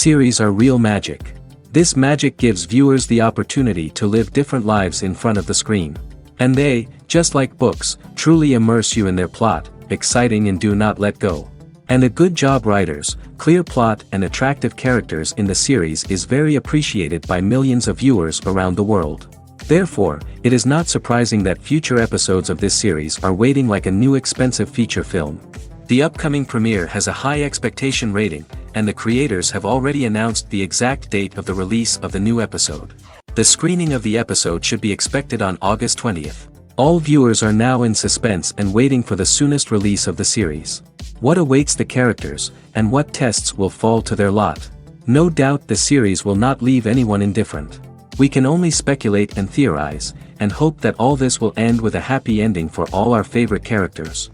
Series are real magic. This magic gives viewers the opportunity to live different lives in front of the screen. And they, just like books, truly immerse you in their plot, exciting and do not let go. And a good job writers, clear plot and attractive characters in the series is very appreciated by millions of viewers around the world. Therefore, it is not surprising that future episodes of this series are waiting like a new expensive feature film. The upcoming premiere has a high expectation rating, and the creators have already announced the exact date of the release of the new episode. The screening of the episode should be expected on August 20th. All viewers are now in suspense and waiting for the soonest release of the series. What awaits the characters, and what tests will fall to their lot? No doubt the series will not leave anyone indifferent. We can only speculate and theorize, and hope that all this will end with a happy ending for all our favorite characters.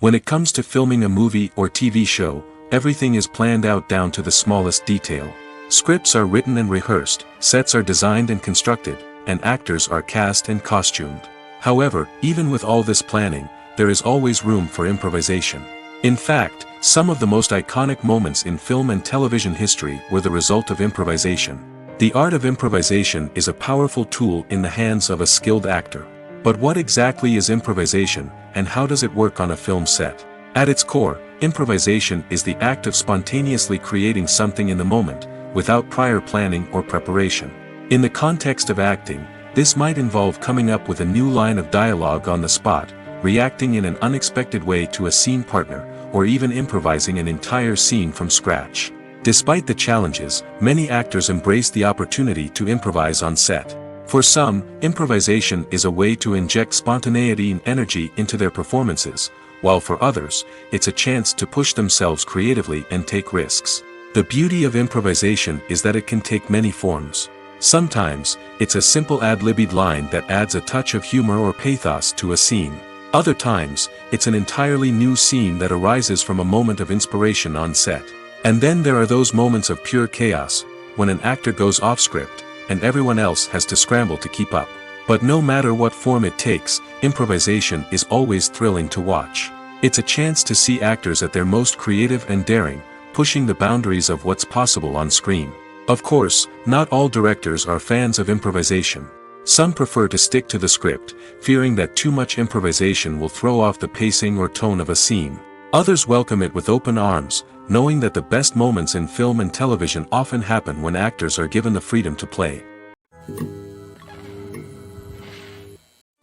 When it comes to filming a movie or TV show, everything is planned out down to the smallest detail. Scripts are written and rehearsed, sets are designed and constructed, and actors are cast and costumed. However, even with all this planning, there is always room for improvisation. In fact, some of the most iconic moments in film and television history were the result of improvisation. The art of improvisation is a powerful tool in the hands of a skilled actor. But what exactly is improvisation, and how does it work on a film set? At its core, improvisation is the act of spontaneously creating something in the moment, without prior planning or preparation. In the context of acting, this might involve coming up with a new line of dialogue on the spot, reacting in an unexpected way to a scene partner, or even improvising an entire scene from scratch. Despite the challenges, many actors embrace the opportunity to improvise on set. For some, improvisation is a way to inject spontaneity and energy into their performances, while for others, it's a chance to push themselves creatively and take risks. The beauty of improvisation is that it can take many forms. Sometimes, it's a simple ad-libbed line that adds a touch of humor or pathos to a scene. Other times, it's an entirely new scene that arises from a moment of inspiration on set. And then there are those moments of pure chaos, when an actor goes off script, and everyone else has to scramble to keep up. But no matter what form it takes, improvisation is always thrilling to watch. It's a chance to see actors at their most creative and daring, pushing the boundaries of what's possible on screen. Of course, not all directors are fans of improvisation. Some prefer to stick to the script, fearing that too much improvisation will throw off the pacing or tone of a scene. Others welcome it with open arms, knowing that the best moments in film and television often happen when actors are given the freedom to play.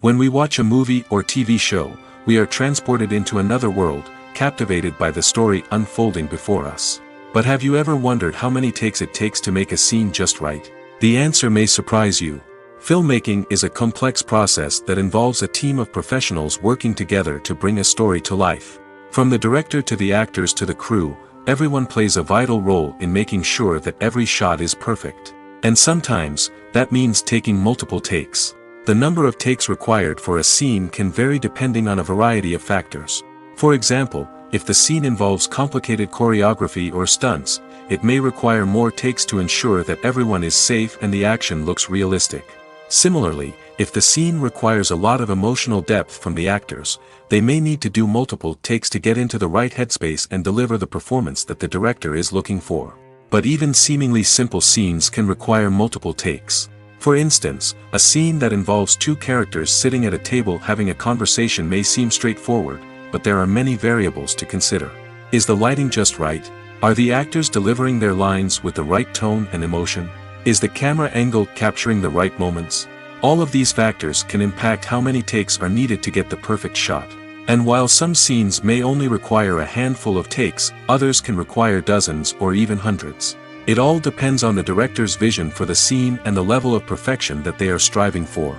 When we watch a movie or TV show, we are transported into another world, captivated by the story unfolding before us. But have you ever wondered how many takes it takes to make a scene just right? The answer may surprise you. Filmmaking is a complex process that involves a team of professionals working together to bring a story to life. From the director to the actors to the crew, everyone plays a vital role in making sure that every shot is perfect. And sometimes, that means taking multiple takes. The number of takes required for a scene can vary depending on a variety of factors. For example, if the scene involves complicated choreography or stunts, it may require more takes to ensure that everyone is safe and the action looks realistic. Similarly, if the scene requires a lot of emotional depth from the actors, they may need to do multiple takes to get into the right headspace and deliver the performance that the director is looking for. But even seemingly simple scenes can require multiple takes. For instance, a scene that involves two characters sitting at a table having a conversation may seem straightforward, but there are many variables to consider. Is the lighting just right? Are the actors delivering their lines with the right tone and emotion? Is the camera angle capturing the right moments? All of these factors can impact how many takes are needed to get the perfect shot. And while some scenes may only require a handful of takes, others can require dozens or even hundreds. It all depends on the director's vision for the scene and the level of perfection that they are striving for.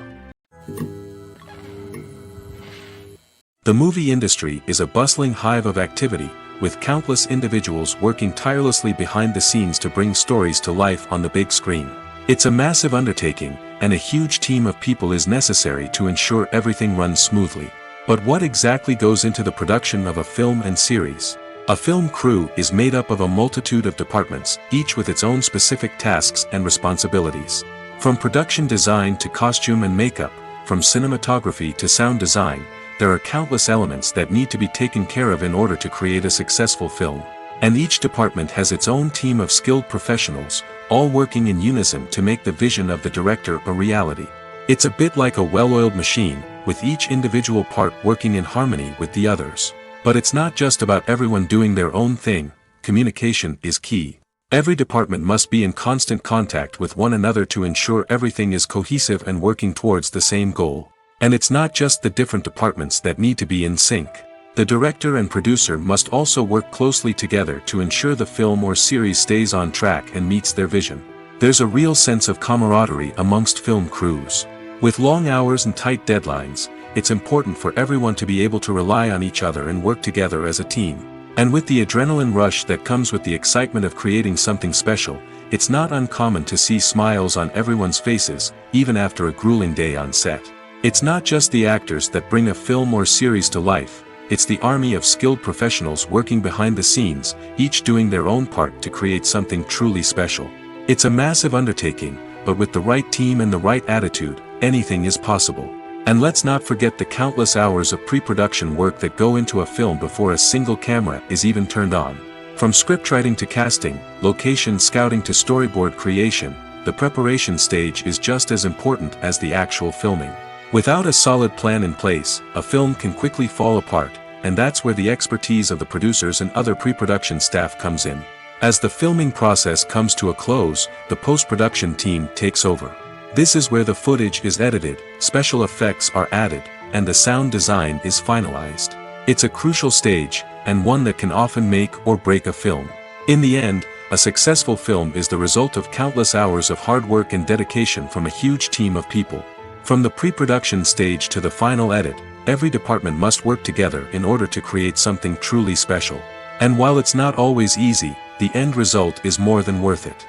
The movie industry is a bustling hive of activity, with countless individuals working tirelessly behind the scenes to bring stories to life on the big screen. It's a massive undertaking, and a huge team of people is necessary to ensure everything runs smoothly. But what exactly goes into the production of a film and series? A film crew is made up of a multitude of departments, each with its own specific tasks and responsibilities. From production design to costume and makeup, from cinematography to sound design, there are countless elements that need to be taken care of in order to create a successful film. And each department has its own team of skilled professionals, all working in unison to make the vision of the director a reality. It's a bit like a well-oiled machine, with each individual part working in harmony with the others. But it's not just about everyone doing their own thing. Communication is key. Every department must be in constant contact with one another to ensure everything is cohesive and working towards the same goal. And it's not just the different departments that need to be in sync. The director and producer must also work closely together to ensure the film or series stays on track and meets their vision. There's a real sense of camaraderie amongst film crews. With long hours and tight deadlines, it's important for everyone to be able to rely on each other and work together as a team. And with the adrenaline rush that comes with the excitement of creating something special, it's not uncommon to see smiles on everyone's faces, even after a grueling day on set. It's not just the actors that bring a film or series to life, it's the army of skilled professionals working behind the scenes, each doing their own part to create something truly special. It's a massive undertaking, but with the right team and the right attitude, anything is possible. And let's not forget the countless hours of pre-production work that go into a film before a single camera is even turned on. From scriptwriting to casting, location scouting to storyboard creation, the preparation stage is just as important as the actual filming. Without a solid plan in place, a film can quickly fall apart, and that's where the expertise of the producers and other pre-production staff comes in. As the filming process comes to a close, the post-production team takes over. This is where the footage is edited, special effects are added, and the sound design is finalized. It's a crucial stage, and one that can often make or break a film. In the end, a successful film is the result of countless hours of hard work and dedication from a huge team of people. From the pre-production stage to the final edit, every department must work together in order to create something truly special. And while it's not always easy, the end result is more than worth it.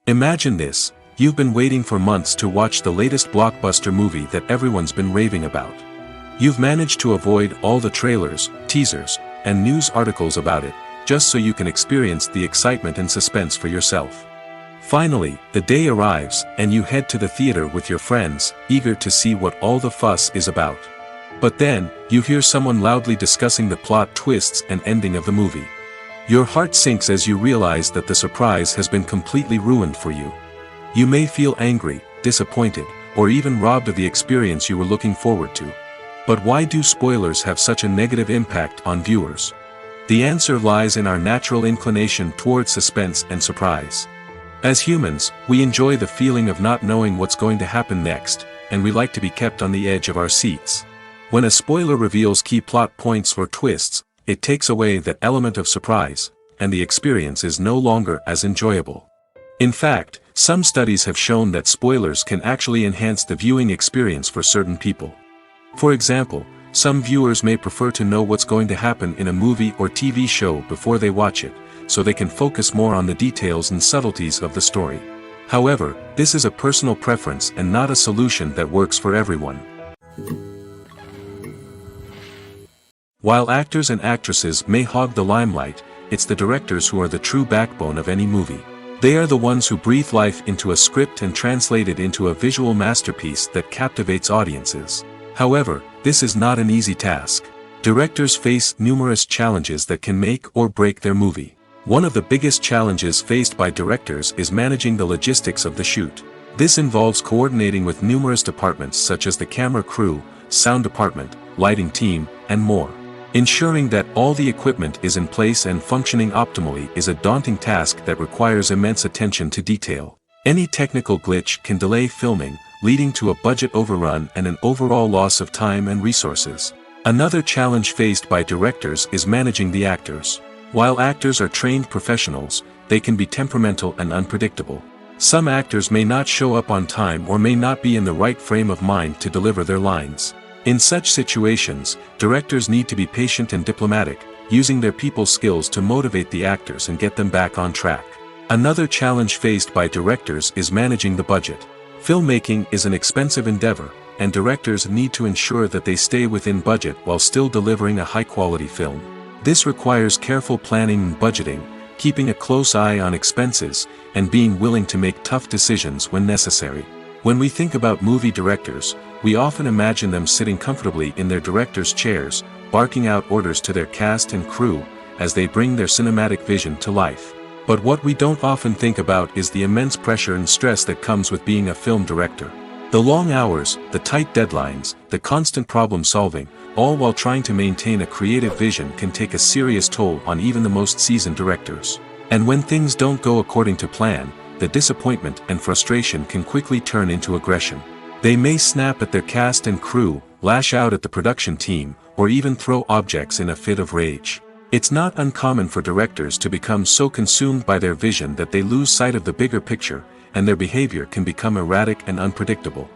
Imagine this, you've been waiting for months to watch the latest blockbuster movie that everyone's been raving about. You've managed to avoid all the trailers, teasers, and news articles about it, just so you can experience the excitement and suspense for yourself. Finally, the day arrives, and you head to the theater with your friends, eager to see what all the fuss is about. But then, you hear someone loudly discussing the plot twists and ending of the movie. Your heart sinks as you realize that the surprise has been completely ruined for you. You may feel angry, disappointed, or even robbed of the experience you were looking forward to. But why do spoilers have such a negative impact on viewers? The answer lies in our natural inclination toward suspense and surprise. As humans, we enjoy the feeling of not knowing what's going to happen next, and we like to be kept on the edge of our seats. When a spoiler reveals key plot points or twists, it takes away that element of surprise, and the experience is no longer as enjoyable. In fact, some studies have shown that spoilers can actually enhance the viewing experience for certain people. For example, some viewers may prefer to know what's going to happen in a movie or TV show before they watch it, so they can focus more on the details and subtleties of the story. However, this is a personal preference and not a solution that works for everyone. While actors and actresses may hog the limelight, it's the directors who are the true backbone of any movie. They are the ones who breathe life into a script and translate it into a visual masterpiece that captivates audiences. However, this is not an easy task. Directors face numerous challenges that can make or break their movie. One of the biggest challenges faced by directors is managing the logistics of the shoot. This involves coordinating with numerous departments such as the camera crew, sound department, lighting team, and more. Ensuring that all the equipment is in place and functioning optimally is a daunting task that requires immense attention to detail. Any technical glitch can delay filming, leading to a budget overrun and an overall loss of time and resources. Another challenge faced by directors is managing the actors. While actors are trained professionals, they can be temperamental and unpredictable. Some actors may not show up on time or may not be in the right frame of mind to deliver their lines. In such situations, directors need to be patient and diplomatic, using their people skills to motivate the actors and get them back on track. Another challenge faced by directors is managing the budget. Filmmaking is an expensive endeavor, and directors need to ensure that they stay within budget while still delivering a high-quality film. This requires careful planning and budgeting, keeping a close eye on expenses, and being willing to make tough decisions when necessary. When we think about movie directors, we often imagine them sitting comfortably in their director's chairs, barking out orders to their cast and crew, as they bring their cinematic vision to life. But what we don't often think about is the immense pressure and stress that comes with being a film director. The long hours, the tight deadlines, the constant problem solving, all while trying to maintain a creative vision can take a serious toll on even the most seasoned directors. And when things don't go according to plan, the disappointment and frustration can quickly turn into aggression. They may snap at their cast and crew, lash out at the production team, or even throw objects in a fit of rage. It's not uncommon for directors to become so consumed by their vision that they lose sight of the bigger picture, and their behavior can become erratic and unpredictable.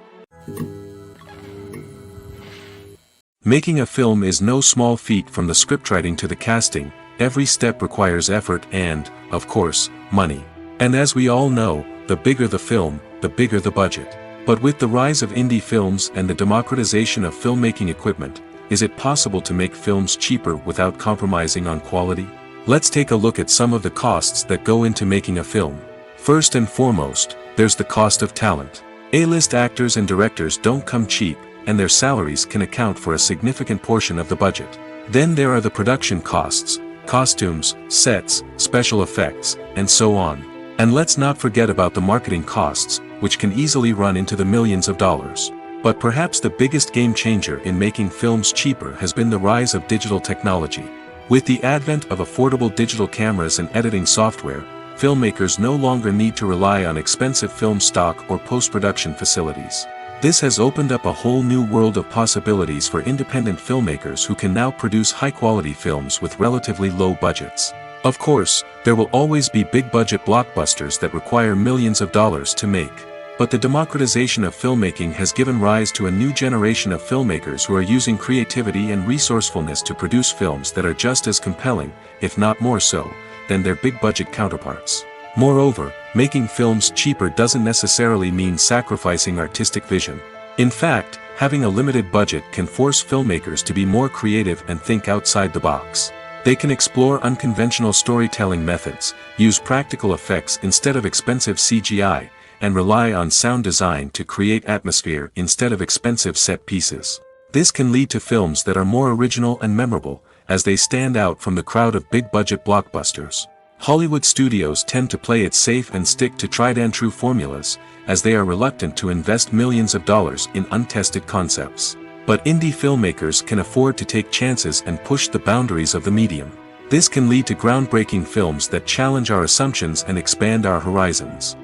Making a film is no small feat. From the scriptwriting to the casting, every step requires effort and, of course, money. And as we all know, the bigger the film, the bigger the budget. But with the rise of indie films and the democratization of filmmaking equipment, is it possible to make films cheaper without compromising on quality? Let's take a look at some of the costs that go into making a film. First and foremost, there's the cost of talent. A-list actors and directors don't come cheap, and their salaries can account for a significant portion of the budget. Then there are the production costs, costumes, sets, special effects, and so on. And let's not forget about the marketing costs, which can easily run into the millions of dollars. But perhaps the biggest game changer in making films cheaper has been the rise of digital technology. With the advent of affordable digital cameras and editing software, filmmakers no longer need to rely on expensive film stock or post-production facilities. This has opened up a whole new world of possibilities for independent filmmakers who can now produce high-quality films with relatively low budgets. Of course, there will always be big-budget blockbusters that require millions of dollars to make. But the democratization of filmmaking has given rise to a new generation of filmmakers who are using creativity and resourcefulness to produce films that are just as compelling, if not more so, than their big-budget counterparts. Moreover, making films cheaper doesn't necessarily mean sacrificing artistic vision. In fact, having a limited budget can force filmmakers to be more creative and think outside the box. They can explore unconventional storytelling methods, use practical effects instead of expensive CGI, and rely on sound design to create atmosphere instead of expensive set pieces. This can lead to films that are more original and memorable, as they stand out from the crowd of big-budget blockbusters. Hollywood studios tend to play it safe and stick to tried-and-true formulas, as they are reluctant to invest millions of dollars in untested concepts. But indie filmmakers can afford to take chances and push the boundaries of the medium. This can lead to groundbreaking films that challenge our assumptions and expand our horizons.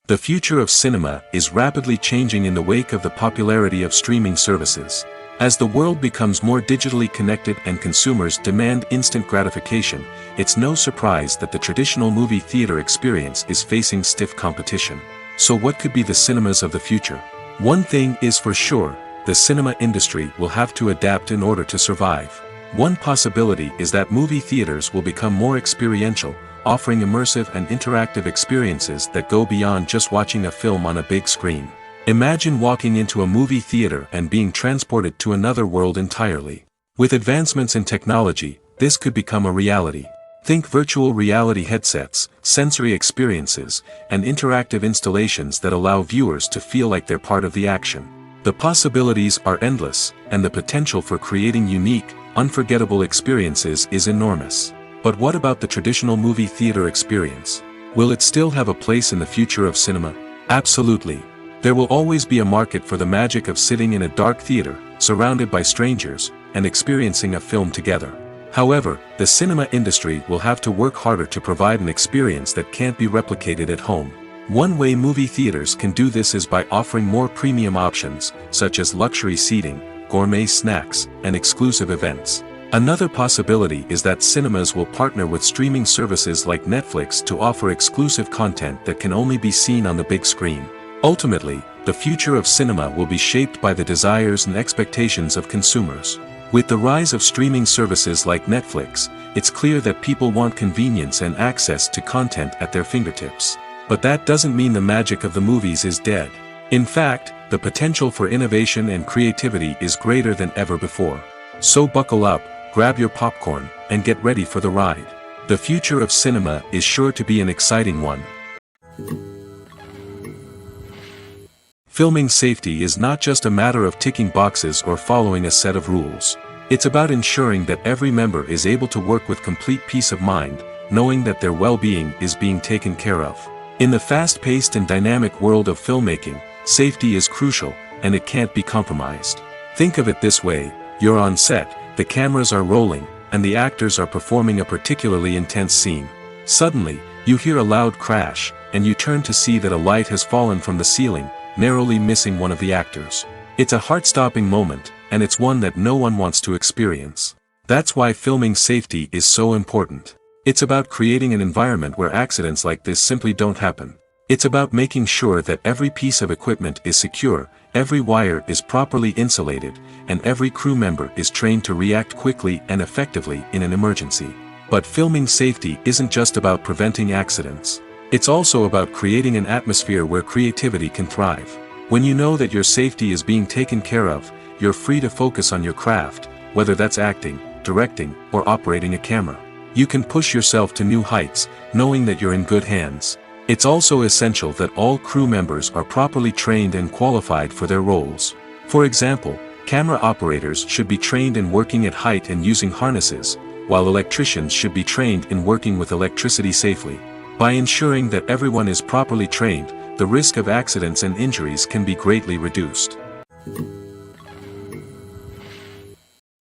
The future of cinema is rapidly changing in the wake of the popularity of streaming services. As the world becomes more digitally connected and consumers demand instant gratification, it's no surprise that the traditional movie theater experience is facing stiff competition. So what could be the cinemas of the future? One thing is for sure, the cinema industry will have to adapt in order to survive. One possibility is that movie theaters will become more experiential, offering immersive and interactive experiences that go beyond just watching a film on a big screen. Imagine walking into a movie theater and being transported to another world entirely. With advancements in technology, this could become a reality. Think virtual reality headsets, sensory experiences, and interactive installations that allow viewers to feel like they're part of the action. The possibilities are endless, and the potential for creating unique, unforgettable experiences is enormous. But what about the traditional movie theater experience? Will it still have a place in the future of cinema? Absolutely. There will always be a market for the magic of sitting in a dark theater, surrounded by strangers, and experiencing a film together. However, the cinema industry will have to work harder to provide an experience that can't be replicated at home. One way movie theaters can do this is by offering more premium options, such as luxury seating, gourmet snacks, and exclusive events. Another possibility is that cinemas will partner with streaming services like Netflix to offer exclusive content that can only be seen on the big screen. Ultimately, the future of cinema will be shaped by the desires and expectations of consumers. With the rise of streaming services like Netflix, it's clear that people want convenience and access to content at their fingertips. But that doesn't mean the magic of the movies is dead. In fact, the potential for innovation and creativity is greater than ever before. So buckle up, grab your popcorn, and get ready for the ride. The future of cinema is sure to be an exciting one. Filming safety is not just a matter of ticking boxes or following a set of rules. It's about ensuring that every member is able to work with complete peace of mind, knowing that their well-being is being taken care of. In the fast-paced and dynamic world of filmmaking, safety is crucial, and it can't be compromised. Think of it this way: you're on set, the cameras are rolling, and the actors are performing a particularly intense scene. Suddenly, you hear a loud crash, and you turn to see that a light has fallen from the ceiling, narrowly missing one of the actors. It's a heart-stopping moment, and it's one that no one wants to experience. That's why filming safety is so important. It's about creating an environment where accidents like this simply don't happen. It's about making sure that every piece of equipment is secure, every wire is properly insulated, and every crew member is trained to react quickly and effectively in an emergency. But filming safety isn't just about preventing accidents. It's also about creating an atmosphere where creativity can thrive. When you know that your safety is being taken care of, you're free to focus on your craft, whether that's acting, directing, or operating a camera. You can push yourself to new heights, knowing that you're in good hands. It's also essential that all crew members are properly trained and qualified for their roles. For example, camera operators should be trained in working at height and using harnesses, while electricians should be trained in working with electricity safely. By ensuring that everyone is properly trained, the risk of accidents and injuries can be greatly reduced.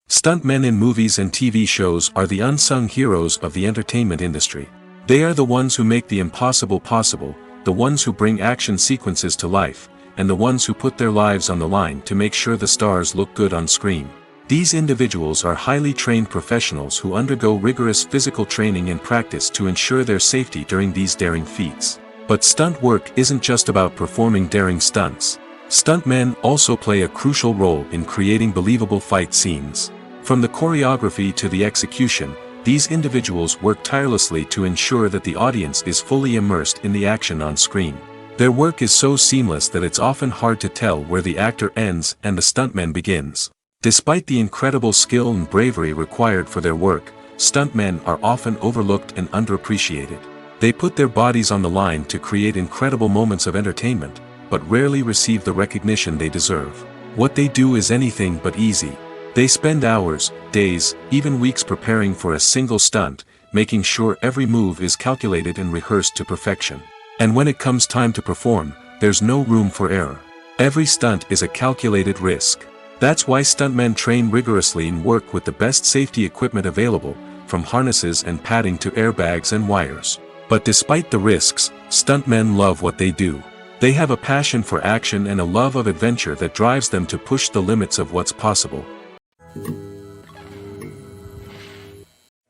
Stuntmen in movies and TV shows are the unsung heroes of the entertainment industry. They are the ones who make the impossible possible, the ones who bring action sequences to life, and the ones who put their lives on the line to make sure the stars look good on screen. These individuals are highly trained professionals who undergo rigorous physical training and practice to ensure their safety during these daring feats. But stunt work isn't just about performing daring stunts. Stuntmen also play a crucial role in creating believable fight scenes. From the choreography to the execution, these individuals work tirelessly to ensure that the audience is fully immersed in the action on screen. Their work is so seamless that it's often hard to tell where the actor ends and the stuntman begins. Despite the incredible skill and bravery required for their work, stuntmen are often overlooked and underappreciated. They put their bodies on the line to create incredible moments of entertainment, but rarely receive the recognition they deserve. What they do is anything but easy. They spend hours, days, even weeks preparing for a single stunt, making sure every move is calculated and rehearsed to perfection. And when it comes time to perform, there's no room for error. Every stunt is a calculated risk. That's why stuntmen train rigorously and work with the best safety equipment available, from harnesses and padding to airbags and wires. But despite the risks, stuntmen love what they do. They have a passion for action and a love of adventure that drives them to push the limits of what's possible.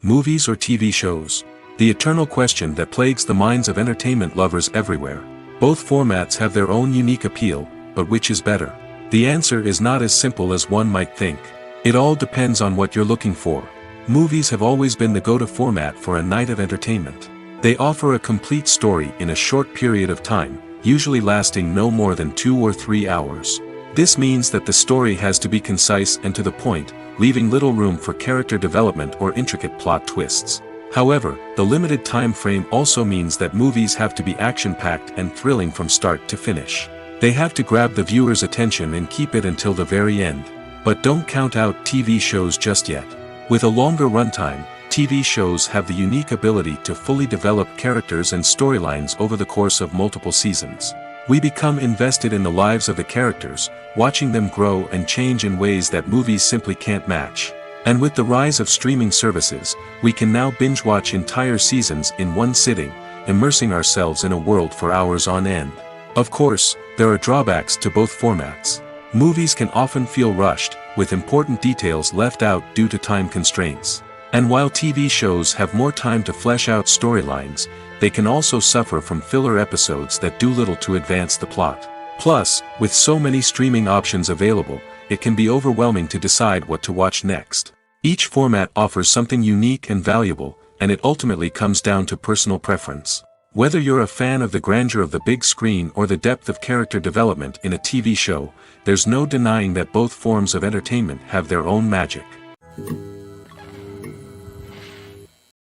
Movies or TV shows? The eternal question that plagues the minds of entertainment lovers everywhere. Both formats have their own unique appeal, but which is better? The answer is not as simple as one might think. It all depends on what you're looking for. Movies have always been the go-to format for a night of entertainment. They offer a complete story in a short period of time, usually lasting no more than 2 or 3 hours. This means that the story has to be concise and to the point, leaving little room for character development or intricate plot twists. However, the limited time frame also means that movies have to be action-packed and thrilling from start to finish. They have to grab the viewer's attention and keep it until the very end. But don't count out TV shows just yet. With a longer runtime, TV shows have the unique ability to fully develop characters and storylines over the course of multiple seasons. We become invested in the lives of the characters, watching them grow and change in ways that movies simply can't match. And with the rise of streaming services, we can now binge-watch entire seasons in one sitting, immersing ourselves in a world for hours on end. Of course, there are drawbacks to both formats. Movies can often feel rushed, with important details left out due to time constraints. And while TV shows have more time to flesh out storylines, they can also suffer from filler episodes that do little to advance the plot. Plus, with so many streaming options available, it can be overwhelming to decide what to watch next. Each format offers something unique and valuable, and it ultimately comes down to personal preference. Whether you're a fan of the grandeur of the big screen or the depth of character development in a TV show, there's no denying that both forms of entertainment have their own magic.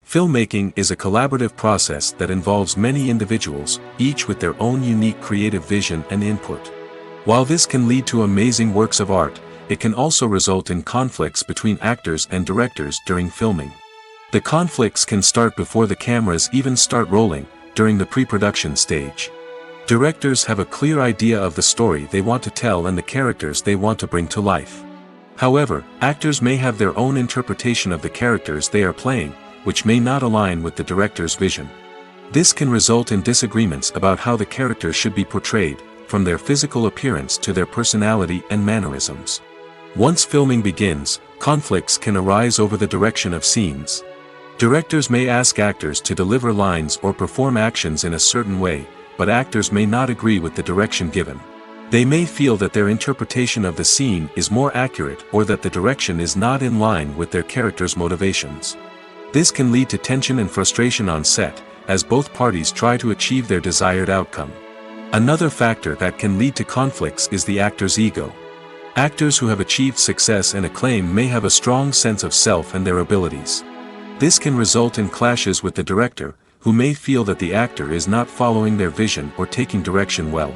Filmmaking is a collaborative process that involves many individuals, each with their own unique creative vision and input. While this can lead to amazing works of art, it can also result in conflicts between actors and directors during filming. The conflicts can start before the cameras even start rolling, during the pre-production stage. Directors have a clear idea of the story they want to tell and the characters they want to bring to life. However, actors may have their own interpretation of the characters they are playing, which may not align with the director's vision. This can result in disagreements about how the characters should be portrayed, from their physical appearance to their personality and mannerisms. Once filming begins, conflicts can arise over the direction of scenes. Directors may ask actors to deliver lines or perform actions in a certain way, but actors may not agree with the direction given. They may feel that their interpretation of the scene is more accurate or that the direction is not in line with their character's motivations. This can lead to tension and frustration on set, as both parties try to achieve their desired outcome. Another factor that can lead to conflicts is the actor's ego. Actors who have achieved success and acclaim may have a strong sense of self and their abilities. This can result in clashes with the director, who may feel that the actor is not following their vision or taking direction well.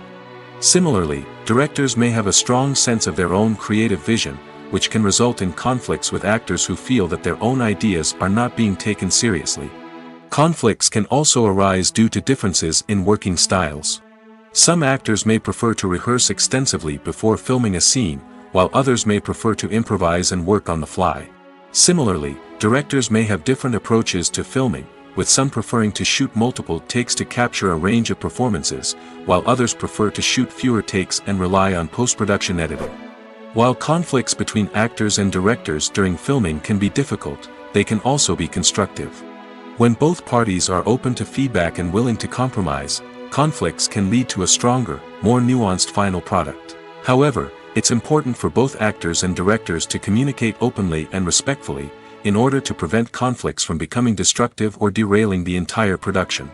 Similarly, directors may have a strong sense of their own creative vision, which can result in conflicts with actors who feel that their own ideas are not being taken seriously. Conflicts can also arise due to differences in working styles. Some actors may prefer to rehearse extensively before filming a scene, while others may prefer to improvise and work on the fly. Similarly, directors may have different approaches to filming, with some preferring to shoot multiple takes to capture a range of performances, while others prefer to shoot fewer takes and rely on post-production editing. While conflicts between actors and directors during filming can be difficult, they can also be constructive. When both parties are open to feedback and willing to compromise, conflicts can lead to a stronger, more nuanced final product. However, it's important for both actors and directors to communicate openly and respectfully, in order to prevent conflicts from becoming destructive or derailing the entire production.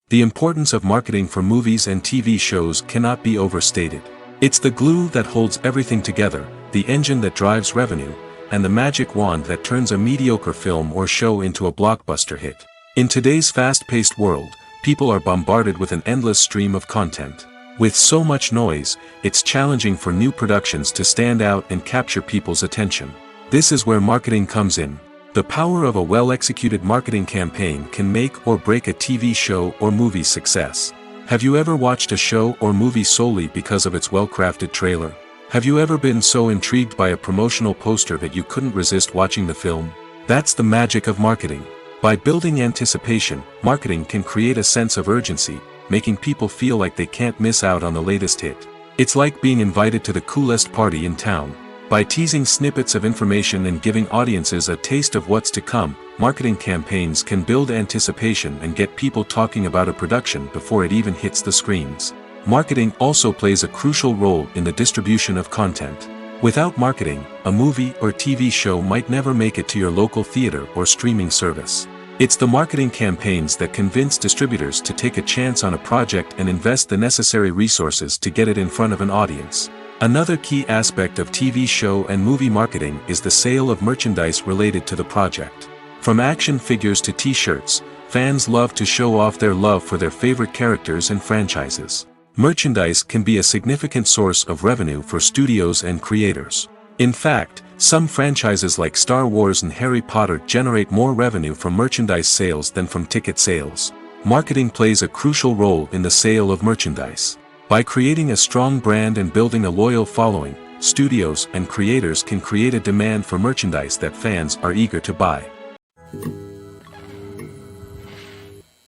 The importance of marketing for movies and TV shows cannot be overstated. It's the glue that holds everything together, the engine that drives revenue, and the magic wand that turns a mediocre film or show into a blockbuster hit. In today's fast-paced world, people are bombarded with an endless stream of content. With so much noise, it's challenging for new productions to stand out and capture people's attention. This is where marketing comes in. The power of a well-executed marketing campaign can make or break a TV show or movie's success. Have you ever watched a show or movie solely because of its well-crafted trailer? Have you ever been so intrigued by a promotional poster that you couldn't resist watching the film? That's the magic of marketing. By building anticipation, marketing can create a sense of urgency, making people feel like they can't miss out on the latest hit. It's like being invited to the coolest party in town. By teasing snippets of information and giving audiences a taste of what's to come, marketing campaigns can build anticipation and get people talking about a production before it even hits the screens. Marketing also plays a crucial role in the distribution of content. Without marketing, a movie or TV show might never make it to your local theater or streaming service. It's the marketing campaigns that convince distributors to take a chance on a project and invest the necessary resources to get it in front of an audience. Another key aspect of TV show and movie marketing is the sale of merchandise related to the project. From action figures to t-shirts, fans love to show off their love for their favorite characters and franchises. Merchandise can be a significant source of revenue for studios and creators. In fact, some franchises like Star Wars and Harry Potter generate more revenue from merchandise sales than from ticket sales. Marketing plays a crucial role in the sale of merchandise. By creating a strong brand and building a loyal following, studios and creators can create a demand for merchandise that fans are eager to buy.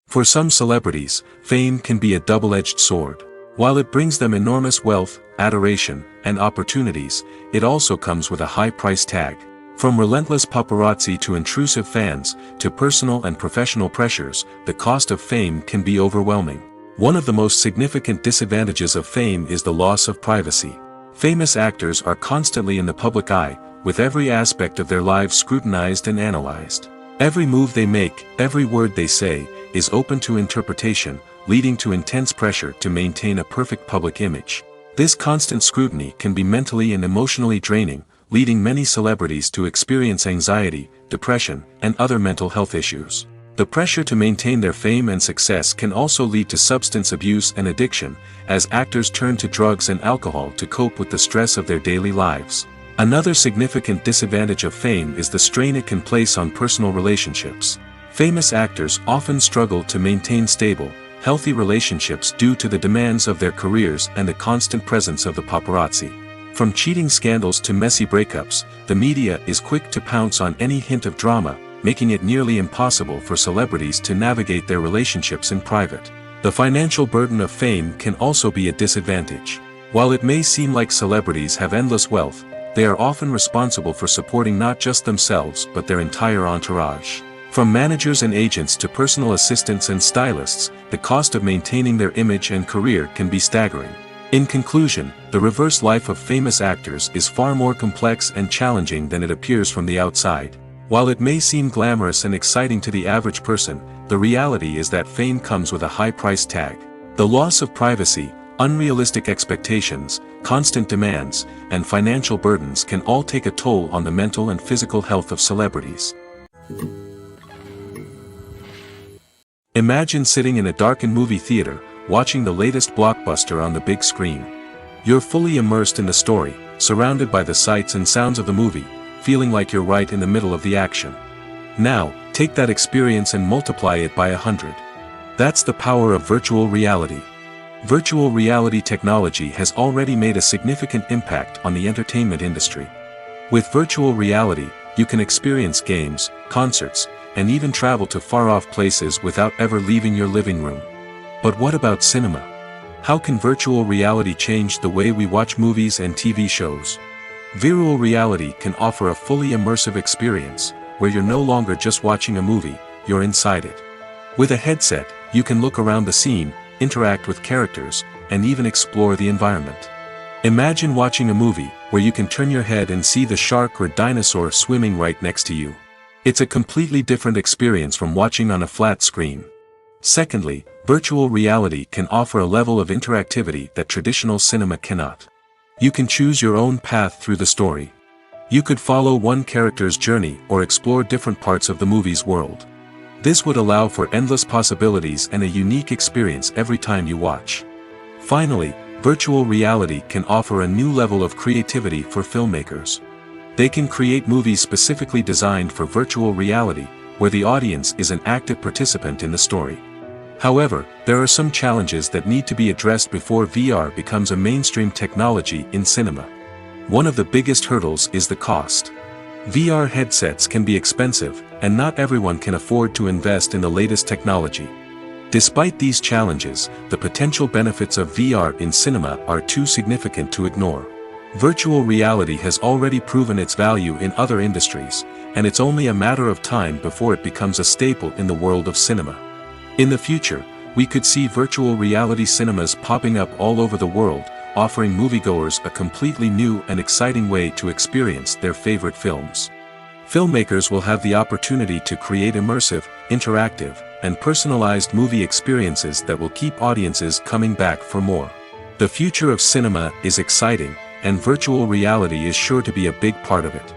For some celebrities, fame can be a double-edged sword. While it brings them enormous wealth, adoration, and opportunities, it also comes with a high price tag. From relentless paparazzi to intrusive fans, to personal and professional pressures, the cost of fame can be overwhelming. One of the most significant disadvantages of fame is the loss of privacy. Famous actors are constantly in the public eye, with every aspect of their lives scrutinized and analyzed. Every move they make, every word they say, is open to interpretation, leading to intense pressure to maintain a perfect public image. This constant scrutiny can be mentally and emotionally draining, leading many celebrities to experience anxiety, depression, and other mental health issues. The pressure to maintain their fame and success can also lead to substance abuse and addiction, as actors turn to drugs and alcohol to cope with the stress of their daily lives. Another significant disadvantage of fame is the strain it can place on personal relationships. Famous actors often struggle to maintain stable, healthy relationships due to the demands of their careers and the constant presence of the paparazzi. From cheating scandals to messy breakups, the media is quick to pounce on any hint of drama, making it nearly impossible for celebrities to navigate their relationships in private. The financial burden of fame can also be a disadvantage. While it may seem like celebrities have endless wealth, they are often responsible for supporting not just themselves but their entire entourage. From managers and agents to personal assistants and stylists, the cost of maintaining their image and career can be staggering. In conclusion, the reverse life of famous actors is far more complex and challenging than it appears from the outside. While it may seem glamorous and exciting to the average person, the reality is that fame comes with a high price tag. The loss of privacy, unrealistic expectations, constant demands, and financial burdens can all take a toll on the mental and physical health of celebrities. Imagine sitting in a darkened movie theater, watching the latest blockbuster on the big screen. You're fully immersed in the story, surrounded by the sights and sounds of the movie, feeling like you're right in the middle of the action. Now, take that experience and multiply it by 100. That's the power of virtual reality. Virtual reality technology has already made a significant impact on the entertainment industry. With virtual reality, you can experience games, concerts, and even travel to far-off places without ever leaving your living room. But what about cinema? How can virtual reality change the way we watch movies and TV shows? Virtual reality can offer a fully immersive experience, where you're no longer just watching a movie, you're inside it. With a headset, you can look around the scene, interact with characters, and even explore the environment. Imagine watching a movie, where you can turn your head and see the shark or dinosaur swimming right next to you. It's a completely different experience from watching on a flat screen. Secondly, virtual reality can offer a level of interactivity that traditional cinema cannot. You can choose your own path through the story. You could follow one character's journey or explore different parts of the movie's world. This would allow for endless possibilities and a unique experience every time you watch. Finally, virtual reality can offer a new level of creativity for filmmakers. They can create movies specifically designed for virtual reality, where the audience is an active participant in the story. However, there are some challenges that need to be addressed before VR becomes a mainstream technology in cinema. One of the biggest hurdles is the cost. VR headsets can be expensive, and not everyone can afford to invest in the latest technology. Despite these challenges, the potential benefits of VR in cinema are too significant to ignore. Virtual reality has already proven its value in other industries, and it's only a matter of time before it becomes a staple in the world of cinema. In the future, we could see virtual reality cinemas popping up all over the world, offering moviegoers a completely new and exciting way to experience their favorite films. Filmmakers will have the opportunity to create immersive, interactive, and personalized movie experiences that will keep audiences coming back for more. The future of cinema is exciting, and virtual reality is sure to be a big part of it.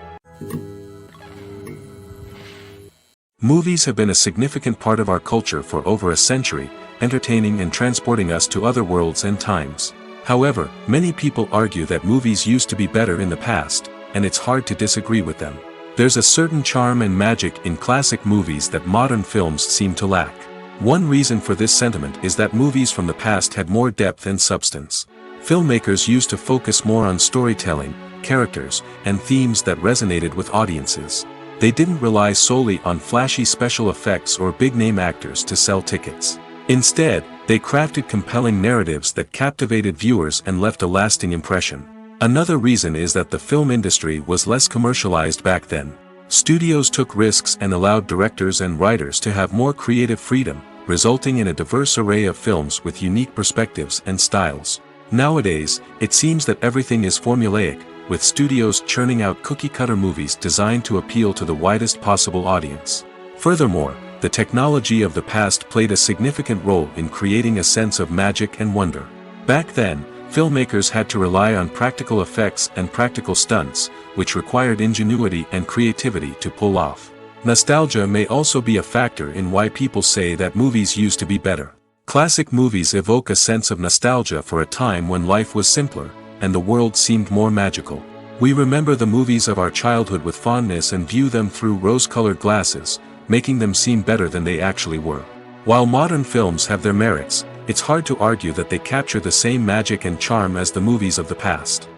Movies have been a significant part of our culture for over a century, entertaining and transporting us to other worlds and times. However, many people argue that movies used to be better in the past, and it's hard to disagree with them. There's a certain charm and magic in classic movies that modern films seem to lack. One reason for this sentiment is that movies from the past had more depth and substance. Filmmakers used to focus more on storytelling, characters, and themes that resonated with audiences. They didn't rely solely on flashy special effects or big-name actors to sell tickets. Instead, they crafted compelling narratives that captivated viewers and left a lasting impression. Another reason is that the film industry was less commercialized back then. Studios took risks and allowed directors and writers to have more creative freedom, resulting in a diverse array of films with unique perspectives and styles. Nowadays, it seems that everything is formulaic, with studios churning out cookie-cutter movies designed to appeal to the widest possible audience. Furthermore, the technology of the past played a significant role in creating a sense of magic and wonder. Back then, filmmakers had to rely on practical effects and practical stunts, which required ingenuity and creativity to pull off. Nostalgia may also be a factor in why people say that movies used to be better. Classic movies evoke a sense of nostalgia for a time when life was simpler, and the world seemed more magical. We remember the movies of our childhood with fondness and view them through rose-colored glasses, making them seem better than they actually were. While modern films have their merits, it's hard to argue that they capture the same magic and charm as the movies of the past.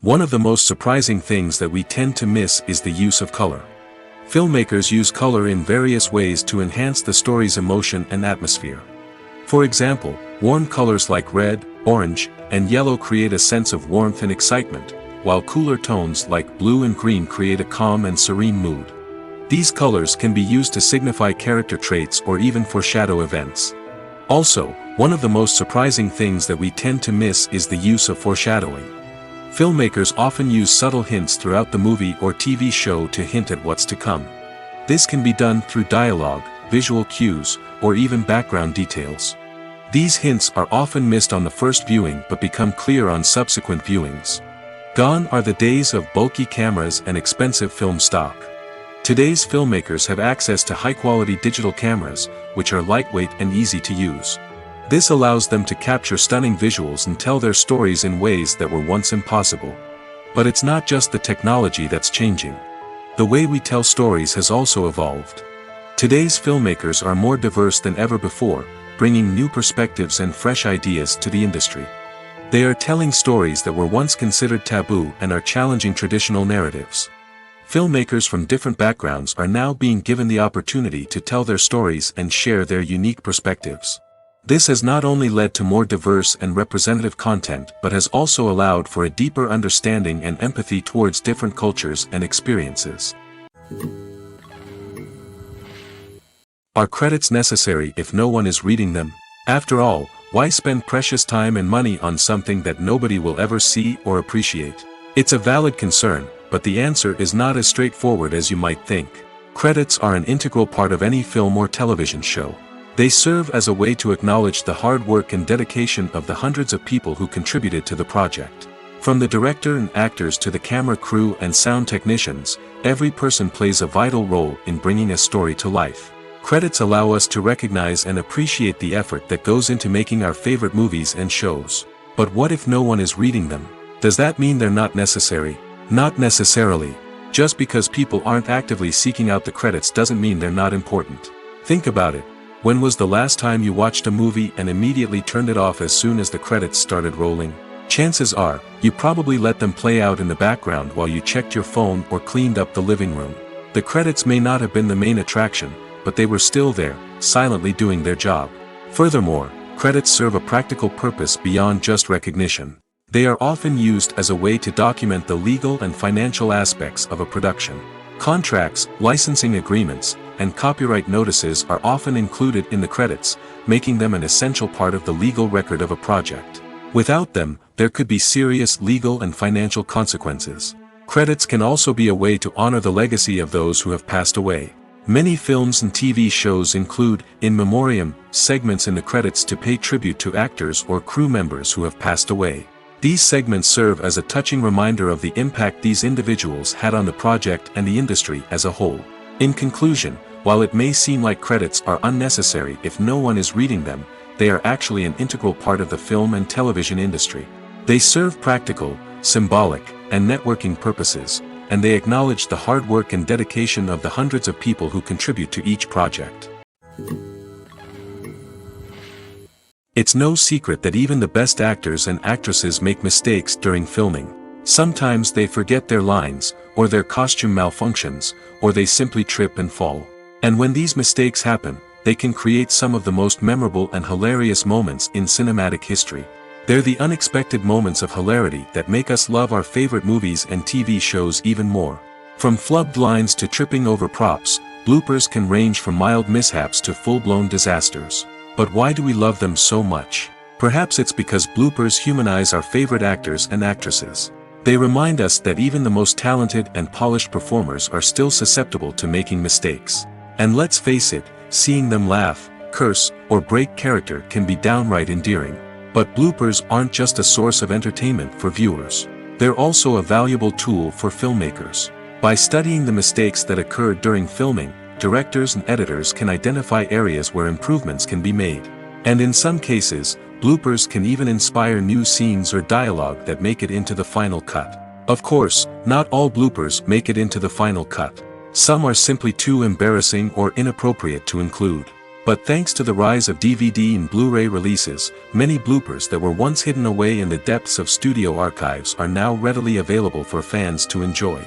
One of the most surprising things that we tend to miss is the use of color. Filmmakers use color in various ways to enhance the story's emotion and atmosphere. For example, warm colors like red, orange, and yellow create a sense of warmth and excitement, while cooler tones like blue and green create a calm and serene mood. These colors can be used to signify character traits or even foreshadow events. Also, one of the most surprising things that we tend to miss is the use of foreshadowing. Filmmakers often use subtle hints throughout the movie or TV show to hint at what's to come. This can be done through dialogue, visual cues, or even background details. These hints are often missed on the first viewing but become clear on subsequent viewings. Gone are the days of bulky cameras and expensive film stock. Today's filmmakers have access to high-quality digital cameras, which are lightweight and easy to use. This allows them to capture stunning visuals and tell their stories in ways that were once impossible. But it's not just the technology that's changing. The way we tell stories has also evolved. Today's filmmakers are more diverse than ever before, bringing new perspectives and fresh ideas to the industry. They are telling stories that were once considered taboo and are challenging traditional narratives. Filmmakers from different backgrounds are now being given the opportunity to tell their stories and share their unique perspectives. This has not only led to more diverse and representative content but has also allowed for a deeper understanding and empathy towards different cultures and experiences. Are credits necessary if no one is reading them? After all, why spend precious time and money on something that nobody will ever see or appreciate? It's a valid concern, but the answer is not as straightforward as you might think. Credits are an integral part of any film or television show. They serve as a way to acknowledge the hard work and dedication of the hundreds of people who contributed to the project. From the director and actors to the camera crew and sound technicians, every person plays a vital role in bringing a story to life. Credits allow us to recognize and appreciate the effort that goes into making our favorite movies and shows. But what if no one is reading them? Does that mean they're not necessary? Not necessarily. Just because people aren't actively seeking out the credits doesn't mean they're not important. Think about it. When was the last time you watched a movie and immediately turned it off as soon as the credits started rolling? Chances are, you probably let them play out in the background while you checked your phone or cleaned up the living room. The credits may not have been the main attraction, but they were still there, silently doing their job. Furthermore, credits serve a practical purpose beyond just recognition. They are often used as a way to document the legal and financial aspects of a production. Contracts, licensing agreements, and copyright notices are often included in the credits, making them an essential part of the legal record of a project. Without them, there could be serious legal and financial consequences. Credits can also be a way to honor the legacy of those who have passed away. Many films and TV shows include, in memoriam, segments in the credits to pay tribute to actors or crew members who have passed away. These segments serve as a touching reminder of the impact these individuals had on the project and the industry as a whole. In conclusion, while it may seem like credits are unnecessary if no one is reading them, they are actually an integral part of the film and television industry. They serve practical, symbolic, and networking purposes, and they acknowledge the hard work and dedication of the hundreds of people who contribute to each project. It's no secret that even the best actors and actresses make mistakes during filming. Sometimes they forget their lines, or their costume malfunctions, or they simply trip and fall. And when these mistakes happen, they can create some of the most memorable and hilarious moments in cinematic history. They're the unexpected moments of hilarity that make us love our favorite movies and TV shows even more. From flubbed lines to tripping over props, bloopers can range from mild mishaps to full-blown disasters. But why do we love them so much? Perhaps it's because bloopers humanize our favorite actors and actresses. They remind us that even the most talented and polished performers are still susceptible to making mistakes. And let's face it, seeing them laugh, curse, or break character can be downright endearing. But bloopers aren't just a source of entertainment for viewers. They're also a valuable tool for filmmakers. By studying the mistakes that occurred during filming, directors and editors can identify areas where improvements can be made. And in some cases, bloopers can even inspire new scenes or dialogue that make it into the final cut. Of course, not all bloopers make it into the final cut. Some are simply too embarrassing or inappropriate to include. But thanks to the rise of DVD and Blu-ray releases, many bloopers that were once hidden away in the depths of studio archives are now readily available for fans to enjoy.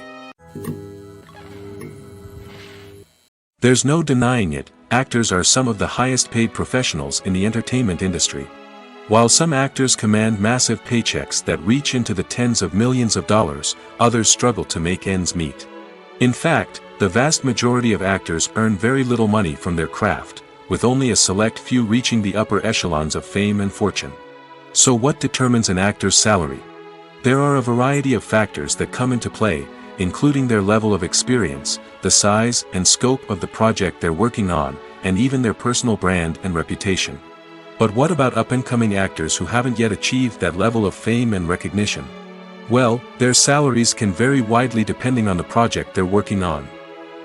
There's no denying it, actors are some of the highest paid professionals in the entertainment industry. While some actors command massive paychecks that reach into the tens of millions of dollars, others struggle to make ends meet. In fact, the vast majority of actors earn very little money from their craft, with only a select few reaching the upper echelons of fame and fortune. So what determines an actor's salary? There are a variety of factors that come into play, including their level of experience, the size and scope of the project they're working on, and even their personal brand and reputation. But what about up-and-coming actors who haven't yet achieved that level of fame and recognition? Well, their salaries can vary widely depending on the project they're working on.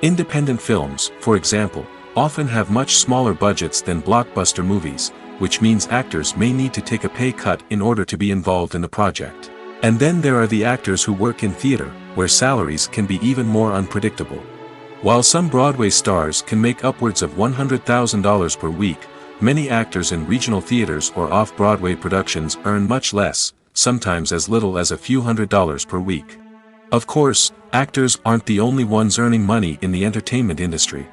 Independent films, for example, often have much smaller budgets than blockbuster movies, which means actors may need to take a pay cut in order to be involved in the project. And then there are the actors who work in theater, where salaries can be even more unpredictable. While some Broadway stars can make upwards of $100,000 per week, many actors in regional theaters or off-Broadway productions earn much less, sometimes as little as a few $100s per week. Of course, actors aren't the only ones earning money in the entertainment industry.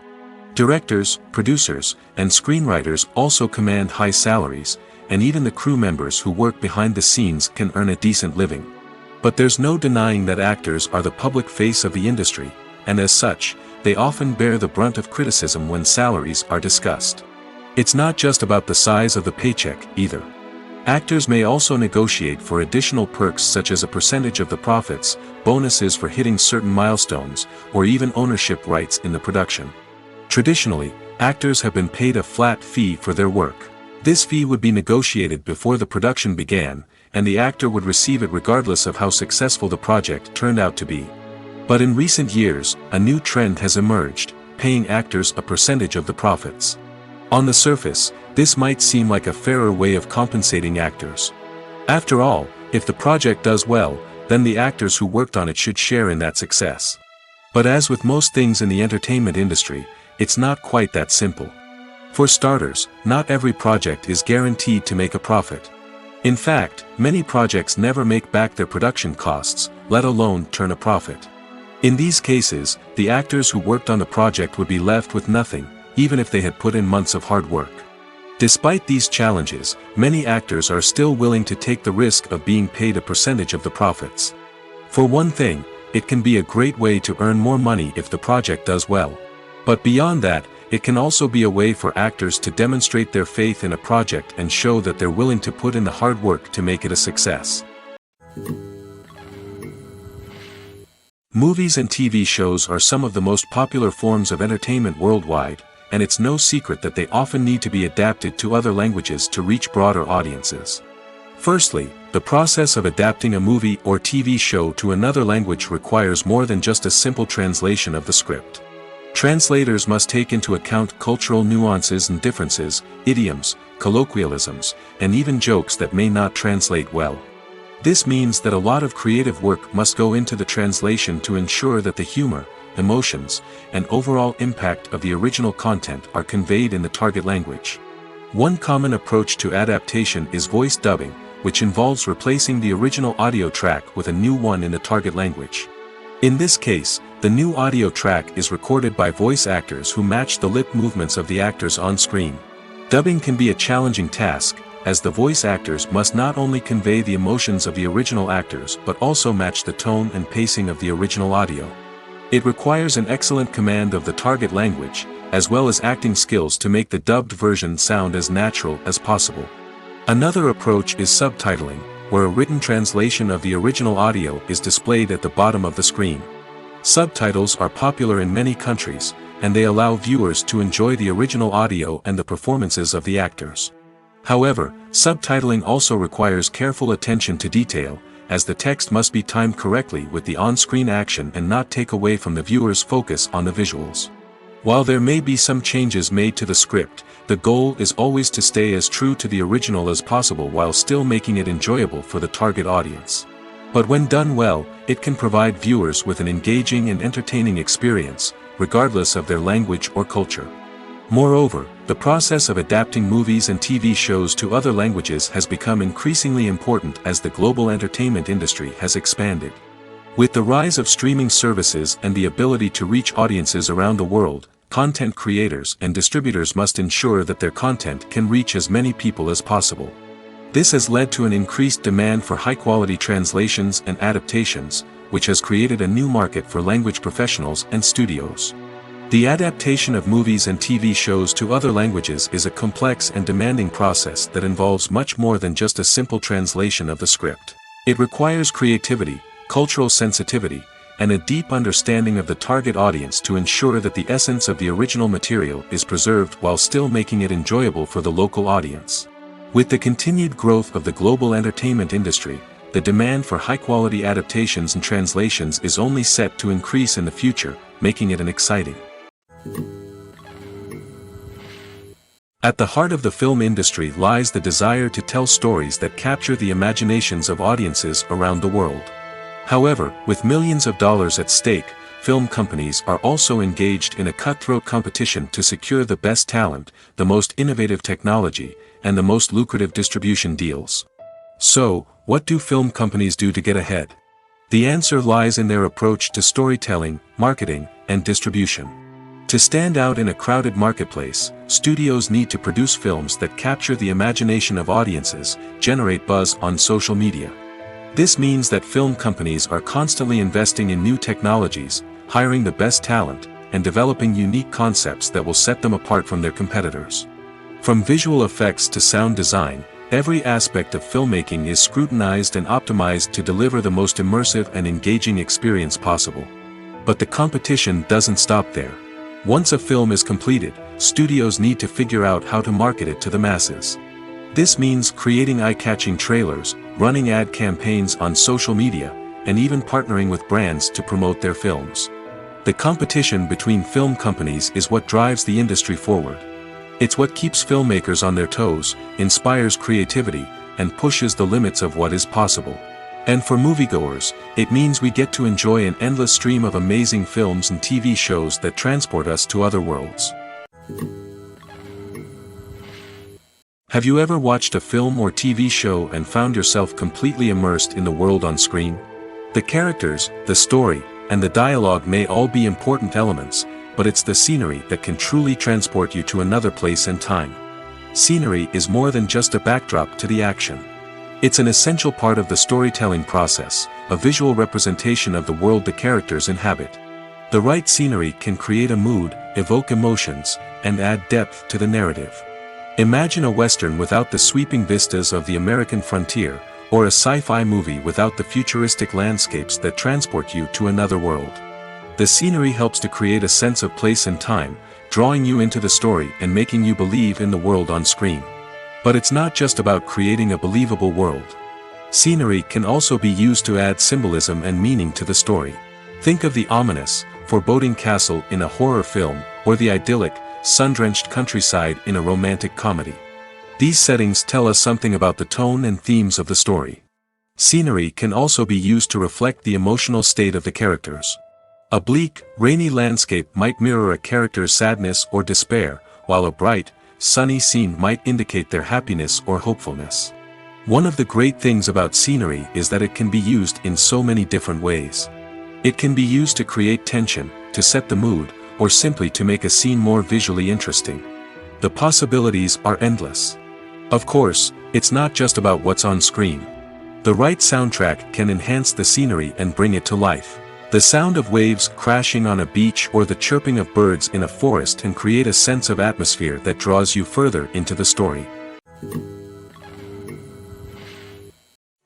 Directors, producers, and screenwriters also command high salaries, and even the crew members who work behind the scenes can earn a decent living. But there's no denying that actors are the public face of the industry, and as such, they often bear the brunt of criticism when salaries are discussed. It's not just about the size of the paycheck, either. Actors may also negotiate for additional perks such as a percentage of the profits, bonuses for hitting certain milestones, or even ownership rights in the production. Traditionally, actors have been paid a flat fee for their work. This fee would be negotiated before the production began, and the actor would receive it regardless of how successful the project turned out to be. But in recent years, a new trend has emerged, paying actors a percentage of the profits. On the surface, this might seem like a fairer way of compensating actors. After all, if the project does well, then the actors who worked on it should share in that success. But as with most things in the entertainment industry, it's not quite that simple. For starters, not every project is guaranteed to make a profit. In fact, many projects never make back their production costs, let alone turn a profit. In these cases, the actors who worked on the project would be left with nothing, even if they had put in months of hard work. Despite these challenges, many actors are still willing to take the risk of being paid a percentage of the profits. For one thing, it can be a great way to earn more money if the project does well. But beyond that, it can also be a way for actors to demonstrate their faith in a project and show that they're willing to put in the hard work to make it a success. Movies and TV shows are some of the most popular forms of entertainment worldwide, and it's no secret that they often need to be adapted to other languages to reach broader audiences. Firstly, the process of adapting a movie or TV show to another language requires more than just a simple translation of the script. Translators must take into account cultural nuances and differences, idioms, colloquialisms, and even jokes that may not translate well. This means that a lot of creative work must go into the translation to ensure that the humor, emotions, and overall impact of the original content are conveyed in the target language. One common approach to adaptation is voice dubbing, which involves replacing the original audio track with a new one in the target language. In this case, the new audio track is recorded by voice actors who match the lip movements of the actors on screen. Dubbing can be a challenging task, as the voice actors must not only convey the emotions of the original actors but also match the tone and pacing of the original audio. It requires an excellent command of the target language, as well as acting skills to make the dubbed version sound as natural as possible. Another approach is subtitling, where a written translation of the original audio is displayed at the bottom of the screen. Subtitles are popular in many countries, and they allow viewers to enjoy the original audio and the performances of the actors. However, subtitling also requires careful attention to detail, as the text must be timed correctly with the on-screen action and not take away from the viewer's focus on the visuals. While there may be some changes made to the script, the goal is always to stay as true to the original as possible while still making it enjoyable for the target audience. But when done well, it can provide viewers with an engaging and entertaining experience, regardless of their language or culture. Moreover, the process of adapting movies and TV shows to other languages has become increasingly important as the global entertainment industry has expanded. With the rise of streaming services and the ability to reach audiences around the world, content creators and distributors must ensure that their content can reach as many people as possible. This has led to an increased demand for high-quality translations and adaptations, which has created a new market for language professionals and studios. The adaptation of movies and TV shows to other languages is a complex and demanding process that involves much more than just a simple translation of the script. It requires creativity, cultural sensitivity, and a deep understanding of the target audience to ensure that the essence of the original material is preserved while still making it enjoyable for the local audience. With the continued growth of the global entertainment industry, the demand for high-quality adaptations and translations is only set to increase in the future, making it an exciting. At the heart of the film industry lies the desire to tell stories that capture the imaginations of audiences around the world. However, with millions of dollars at stake, film companies are also engaged in a cutthroat competition to secure the best talent, the most innovative technology, and the most lucrative distribution deals. So, what do film companies do to get ahead? The answer lies in their approach to storytelling, marketing, and distribution. To stand out in a crowded marketplace, studios need to produce films that capture the imagination of audiences, generate buzz on social media. This means that film companies are constantly investing in new technologies, hiring the best talent, and developing unique concepts that will set them apart from their competitors. From visual effects to sound design, every aspect of filmmaking is scrutinized and optimized to deliver the most immersive and engaging experience possible. But the competition doesn't stop there. Once a film is completed, studios need to figure out how to market it to the masses. This means creating eye-catching trailers, running ad campaigns on social media, and even partnering with brands to promote their films. The competition between film companies is what drives the industry forward. It's what keeps filmmakers on their toes, inspires creativity, and pushes the limits of what is possible. And for moviegoers, it means we get to enjoy an endless stream of amazing films and TV shows that transport us to other worlds. Have you ever watched a film or TV show and found yourself completely immersed in the world on screen? The characters, the story, and the dialogue may all be important elements, but it's the scenery that can truly transport you to another place and time. Scenery is more than just a backdrop to the action. It's an essential part of the storytelling process, a visual representation of the world the characters inhabit. The right scenery can create a mood, evoke emotions, and add depth to the narrative. Imagine a Western without the sweeping vistas of the American frontier, or a sci-fi movie without the futuristic landscapes that transport you to another world. The scenery helps to create a sense of place and time, drawing you into the story and making you believe in the world on screen. But it's not just about creating a believable world. Scenery can also be used to add symbolism and meaning to the story. Think of the ominous, foreboding castle in a horror film, or the idyllic, sun-drenched countryside in a romantic comedy. These settings tell us something about the tone and themes of the story. Scenery can also be used to reflect the emotional state of the characters. A bleak, rainy landscape might mirror a character's sadness or despair, while a bright, sunny scene might indicate their happiness or hopefulness. One of the great things about scenery is that it can be used in so many different ways. It can be used to create tension, to set the mood, or simply to make a scene more visually interesting. The possibilities are endless. Of course, it's not just about what's on screen. The right soundtrack can enhance the scenery and bring it to life. The sound of waves crashing on a beach or the chirping of birds in a forest can create a sense of atmosphere that draws you further into the story.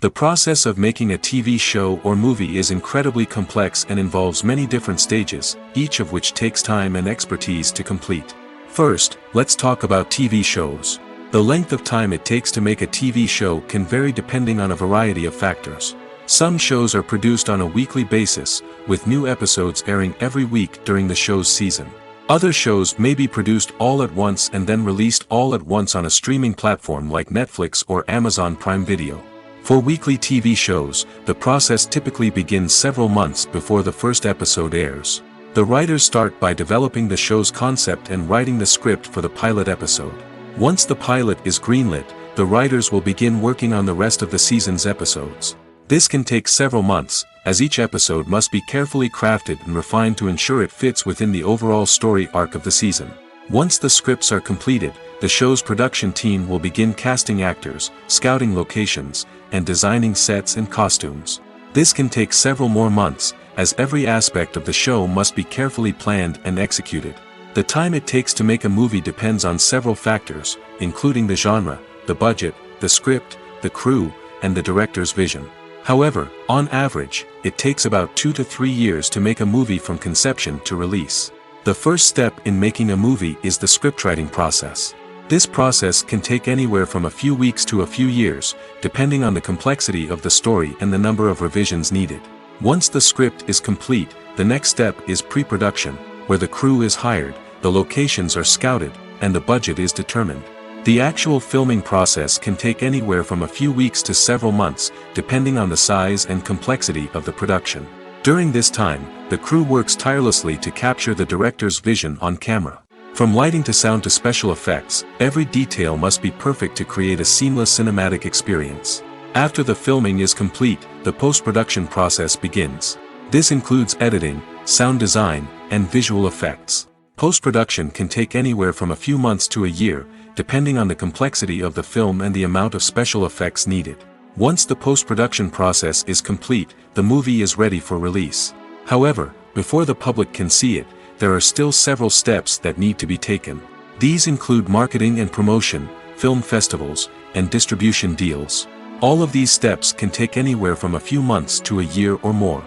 The process of making a TV show or movie is incredibly complex and involves many different stages, each of which takes time and expertise to complete. First, let's talk about TV shows. The length of time it takes to make a TV show can vary depending on a variety of factors. Some shows are produced on a weekly basis, with new episodes airing every week during the show's season. Other shows may be produced all at once and then released all at once on a streaming platform like Netflix or Amazon Prime Video. For weekly TV shows, the process typically begins several months before the first episode airs. The writers start by developing the show's concept and writing the script for the pilot episode. Once the pilot is greenlit, the writers will begin working on the rest of the season's episodes. This can take several months, as each episode must be carefully crafted and refined to ensure it fits within the overall story arc of the season. Once the scripts are completed, the show's production team will begin casting actors, scouting locations, and designing sets and costumes. This can take several more months, as every aspect of the show must be carefully planned and executed. The time it takes to make a movie depends on several factors, including the genre, the budget, the script, the crew, and the director's vision. However, on average, it takes about 2 to 3 years to make a movie from conception to release. The first step in making a movie is the scriptwriting process. This process can take anywhere from a few weeks to a few years, depending on the complexity of the story and the number of revisions needed. Once the script is complete, the next step is pre-production, where the crew is hired, the locations are scouted, and the budget is determined. The actual filming process can take anywhere from a few weeks to several months, depending on the size and complexity of the production. During this time, the crew works tirelessly to capture the director's vision on camera. From lighting to sound to special effects, every detail must be perfect to create a seamless cinematic experience. After the filming is complete, the post-production process begins. This includes editing, sound design, and visual effects. Post-production can take anywhere from a few months to a year, depending on the complexity of the film and the amount of special effects needed. Once the post-production process is complete, the movie is ready for release. However, before the public can see it, there are still several steps that need to be taken. These include marketing and promotion, film festivals, and distribution deals. All of these steps can take anywhere from a few months to a year or more.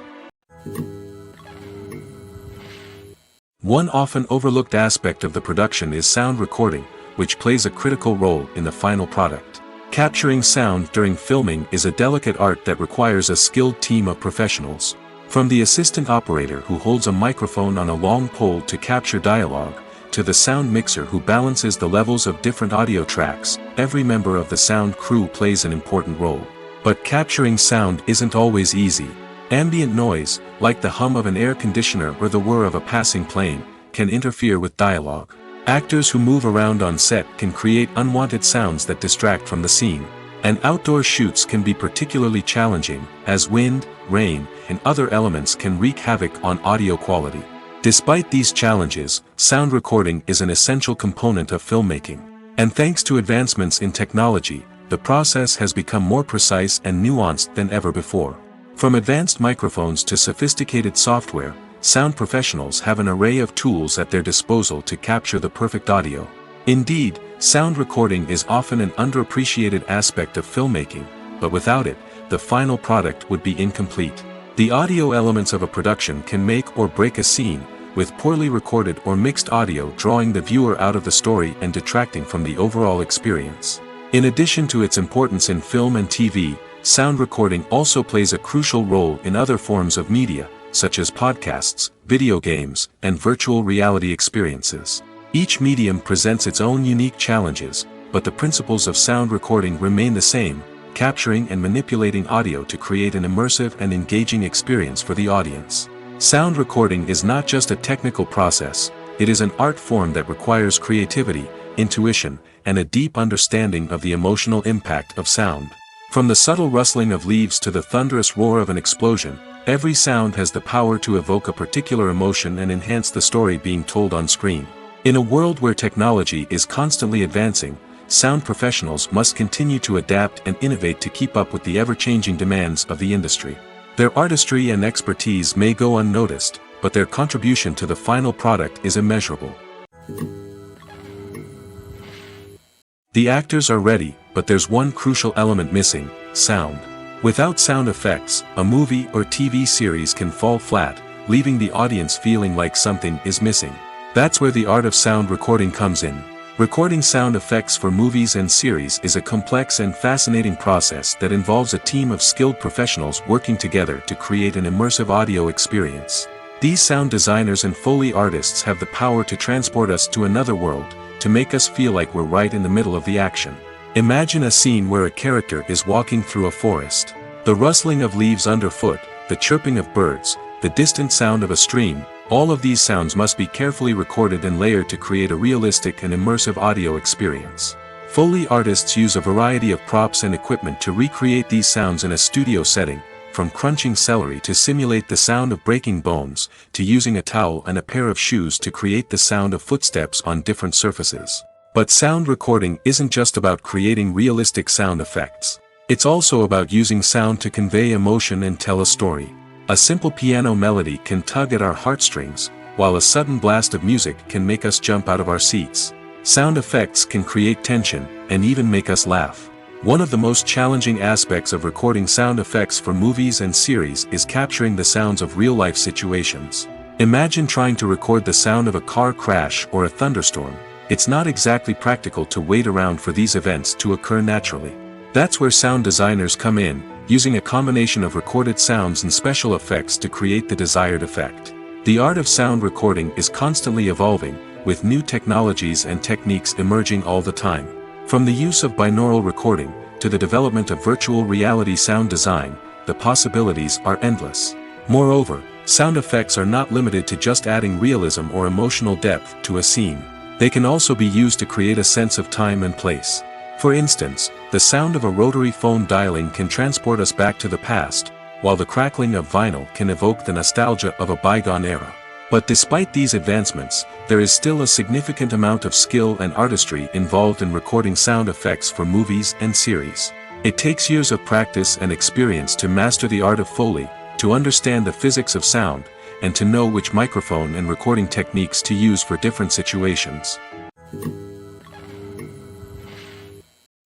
One often overlooked aspect of the production is sound recording, which plays a critical role in the final product. Capturing sound during filming is a delicate art that requires a skilled team of professionals. From the assistant operator who holds a microphone on a long pole to capture dialogue, to the sound mixer who balances the levels of different audio tracks, every member of the sound crew plays an important role. But capturing sound isn't always easy. Ambient noise, like the hum of an air conditioner or the whir of a passing plane, can interfere with dialogue. Actors who move around on set can create unwanted sounds that distract from the scene. And outdoor shoots can be particularly challenging, as wind, rain, and other elements can wreak havoc on audio quality. Despite these challenges, sound recording is an essential component of filmmaking. And thanks to advancements in technology, the process has become more precise and nuanced than ever before. From advanced microphones to sophisticated software, sound professionals have an array of tools at their disposal to capture the perfect audio. Indeed, sound recording is often an underappreciated aspect of filmmaking, but without it, the final product would be incomplete. The audio elements of a production can make or break a scene, with poorly recorded or mixed audio drawing the viewer out of the story and detracting from the overall experience. In addition to its importance in film and TV, sound recording also plays a crucial role in other forms of media, such as podcasts, video games, and virtual reality experiences. Each medium presents its own unique challenges, but the principles of sound recording remain the same: capturing and manipulating audio to create an immersive and engaging experience for the audience. Sound recording is not just a technical process, it is an art form that requires creativity, intuition, and a deep understanding of the emotional impact of sound. From the subtle rustling of leaves to the thunderous roar of an explosion, every sound has the power to evoke a particular emotion and enhance the story being told on screen. In a world where technology is constantly advancing, sound professionals must continue to adapt and innovate to keep up with the ever-changing demands of the industry. Their artistry and expertise may go unnoticed, but their contribution to the final product is immeasurable. The actors are ready, but there's one crucial element missing: sound. Without sound effects, a movie or TV series can fall flat, leaving the audience feeling like something is missing. That's where the art of sound recording comes in. Recording sound effects for movies and series is a complex and fascinating process that involves a team of skilled professionals working together to create an immersive audio experience. These sound designers and Foley artists have the power to transport us to another world, to make us feel like we're right in the middle of the action. Imagine a scene where a character is walking through a forest. The rustling of leaves underfoot, the chirping of birds, the distant sound of a stream, all of these sounds must be carefully recorded and layered to create a realistic and immersive audio experience. Foley artists use a variety of props and equipment to recreate these sounds in a studio setting, from crunching celery to simulate the sound of breaking bones, to using a towel and a pair of shoes to create the sound of footsteps on different surfaces. But sound recording isn't just about creating realistic sound effects. It's also about using sound to convey emotion and tell a story. A simple piano melody can tug at our heartstrings, while a sudden blast of music can make us jump out of our seats. Sound effects can create tension, and even make us laugh. One of the most challenging aspects of recording sound effects for movies and series is capturing the sounds of real-life situations. Imagine trying to record the sound of a car crash or a thunderstorm. It's not exactly practical to wait around for these events to occur naturally. That's where sound designers come in, using a combination of recorded sounds and special effects to create the desired effect. The art of sound recording is constantly evolving, with new technologies and techniques emerging all the time. From the use of binaural recording, to the development of virtual reality sound design, the possibilities are endless. Moreover, sound effects are not limited to just adding realism or emotional depth to a scene. They can also be used to create a sense of time and place. For instance, the sound of a rotary phone dialing can transport us back to the past, while the crackling of vinyl can evoke the nostalgia of a bygone era. But despite these advancements, there is still a significant amount of skill and artistry involved in recording sound effects for movies and series. It takes years of practice and experience to master the art of Foley, to understand the physics of sound, and to know which microphone and recording techniques to use for different situations.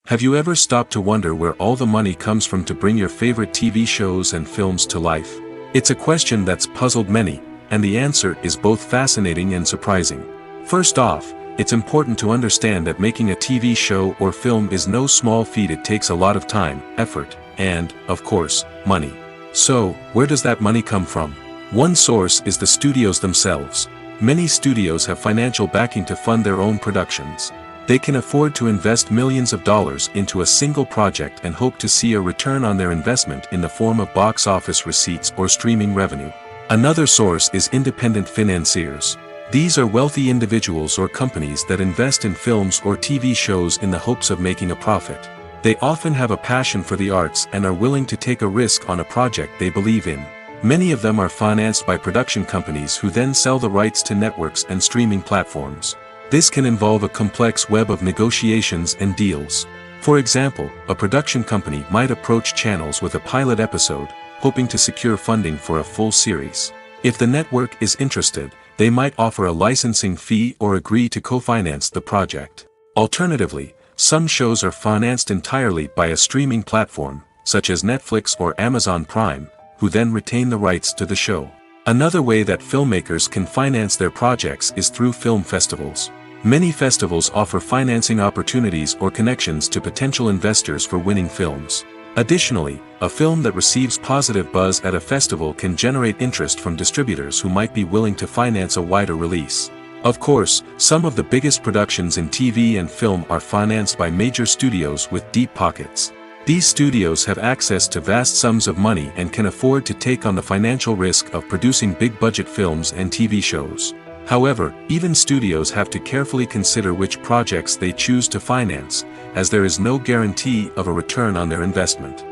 Have you ever stopped to wonder where all the money comes from to bring your favorite TV shows and films to life? It's a question that's puzzled many, and the answer is both fascinating and surprising. First off, it's important to understand that making a TV show or film is no small feat. It takes a lot of time, effort, and, of course, money. So, where does that money come from? One source is the studios themselves. Many studios have financial backing to fund their own productions. They can afford to invest millions of dollars into a single project and hope to see a return on their investment in the form of box office receipts or streaming revenue. Another source is independent financiers. These are wealthy individuals or companies that invest in films or TV shows in the hopes of making a profit. They often have a passion for the arts and are willing to take a risk on a project they believe in. Many of them are financed by production companies who then sell the rights to networks and streaming platforms. This can involve a complex web of negotiations and deals. For example, a production company might approach channels with a pilot episode, hoping to secure funding for a full series. If the network is interested, they might offer a licensing fee or agree to co-finance the project. Alternatively, some shows are financed entirely by a streaming platform, such as Netflix or Amazon Prime, who then retain the rights to the show. Another way that filmmakers can finance their projects is through film festivals. Many festivals offer financing opportunities or connections to potential investors for winning films. Additionally, a film that receives positive buzz at a festival can generate interest from distributors who might be willing to finance a wider release. Of course, some of the biggest productions in TV and film are financed by major studios with deep pockets. These studios have access to vast sums of money and can afford to take on the financial risk of producing big-budget films and TV shows. However, even studios have to carefully consider which projects they choose to finance, as there is no guarantee of a return on their investment.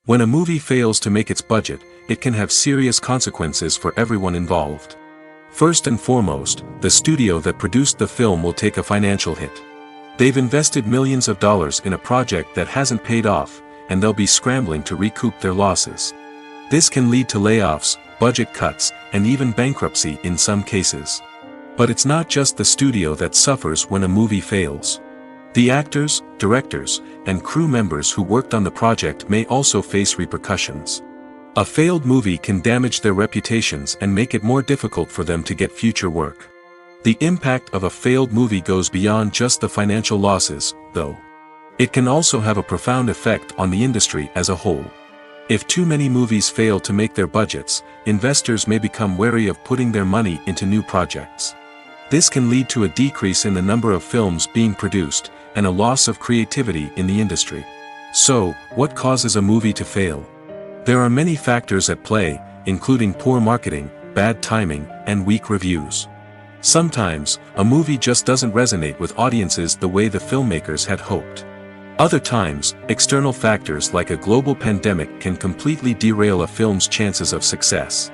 When a movie fails to make its budget, it can have serious consequences for everyone involved. First and foremost, the studio that produced the film will take a financial hit. They've invested millions of dollars in a project that hasn't paid off, and they'll be scrambling to recoup their losses. This can lead to layoffs, budget cuts, and even bankruptcy in some cases. But it's not just the studio that suffers when a movie fails. The actors, directors, and crew members who worked on the project may also face repercussions. A failed movie can damage their reputations and make it more difficult for them to get future work. The impact of a failed movie goes beyond just the financial losses, though. It can also have a profound effect on the industry as a whole. If too many movies fail to make their budgets, investors may become wary of putting their money into new projects. This can lead to a decrease in the number of films being produced, and a loss of creativity in the industry. So, what causes a movie to fail? There are many factors at play, including poor marketing, bad timing, and weak reviews. Sometimes, a movie just doesn't resonate with audiences the way the filmmakers had hoped. Other times, external factors like a global pandemic can completely derail a film's chances of success.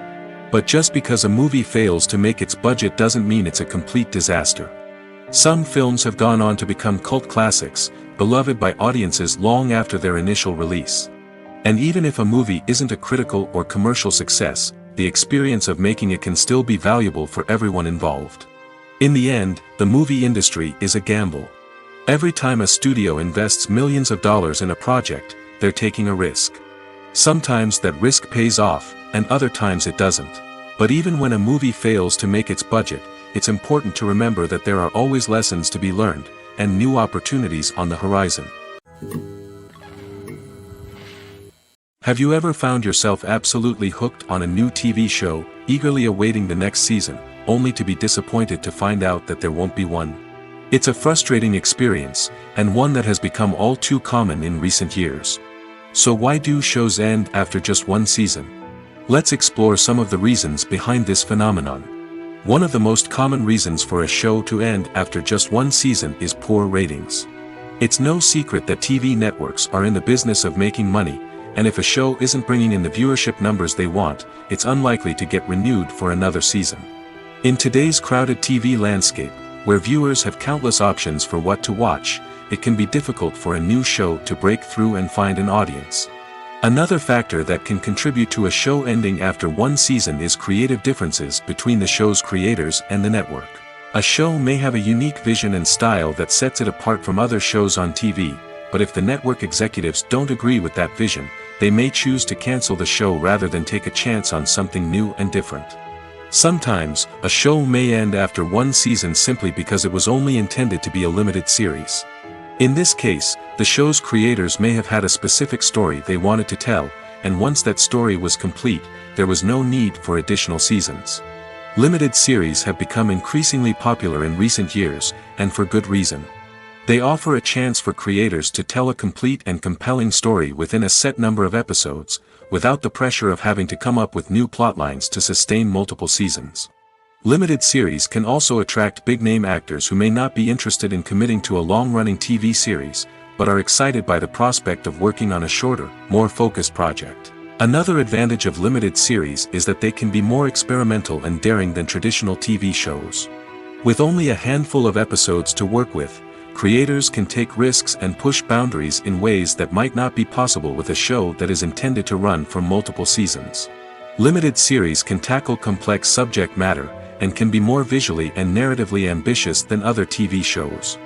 But just because a movie fails to make its budget doesn't mean it's a complete disaster. Some films have gone on to become cult classics, beloved by audiences long after their initial release. And even if a movie isn't a critical or commercial success, the experience of making it can still be valuable for everyone involved. In the end, the movie industry is a gamble. Every time a studio invests millions of dollars in a project, they're taking a risk. Sometimes that risk pays off, and other times it doesn't. But even when a movie fails to make its budget, it's important to remember that there are always lessons to be learned, and new opportunities on the horizon. Have you ever found yourself absolutely hooked on a new TV show, eagerly awaiting the next season, only to be disappointed to find out that there won't be one? It's a frustrating experience, and one that has become all too common in recent years. So why do shows end after just one season? Let's explore some of the reasons behind this phenomenon. One of the most common reasons for a show to end after just one season is poor ratings. It's no secret that TV networks are in the business of making money, and if a show isn't bringing in the viewership numbers they want, it's unlikely to get renewed for another season. In today's crowded TV landscape, where viewers have countless options for what to watch, it can be difficult for a new show to break through and find an audience. Another factor that can contribute to a show ending after one season is creative differences between the show's creators and the network. A show may have a unique vision and style that sets it apart from other shows on TV, but if the network executives don't agree with that vision, they may choose to cancel the show rather than take a chance on something new and different. Sometimes, a show may end after one season simply because it was only intended to be a limited series. In this case, the show's creators may have had a specific story they wanted to tell, and once that story was complete, there was no need for additional seasons. Limited series have become increasingly popular in recent years, and for good reason. They offer a chance for creators to tell a complete and compelling story within a set number of episodes, without the pressure of having to come up with new plotlines to sustain multiple seasons. Limited series can also attract big-name actors who may not be interested in committing to a long-running TV series, but are excited by the prospect of working on a shorter, more focused project. Another advantage of limited series is that they can be more experimental and daring than traditional TV shows. With only a handful of episodes to work with, creators can take risks and push boundaries in ways that might not be possible with a show that is intended to run for multiple seasons. Limited series can tackle complex subject matter, and can be more visually and narratively ambitious than other TV shows.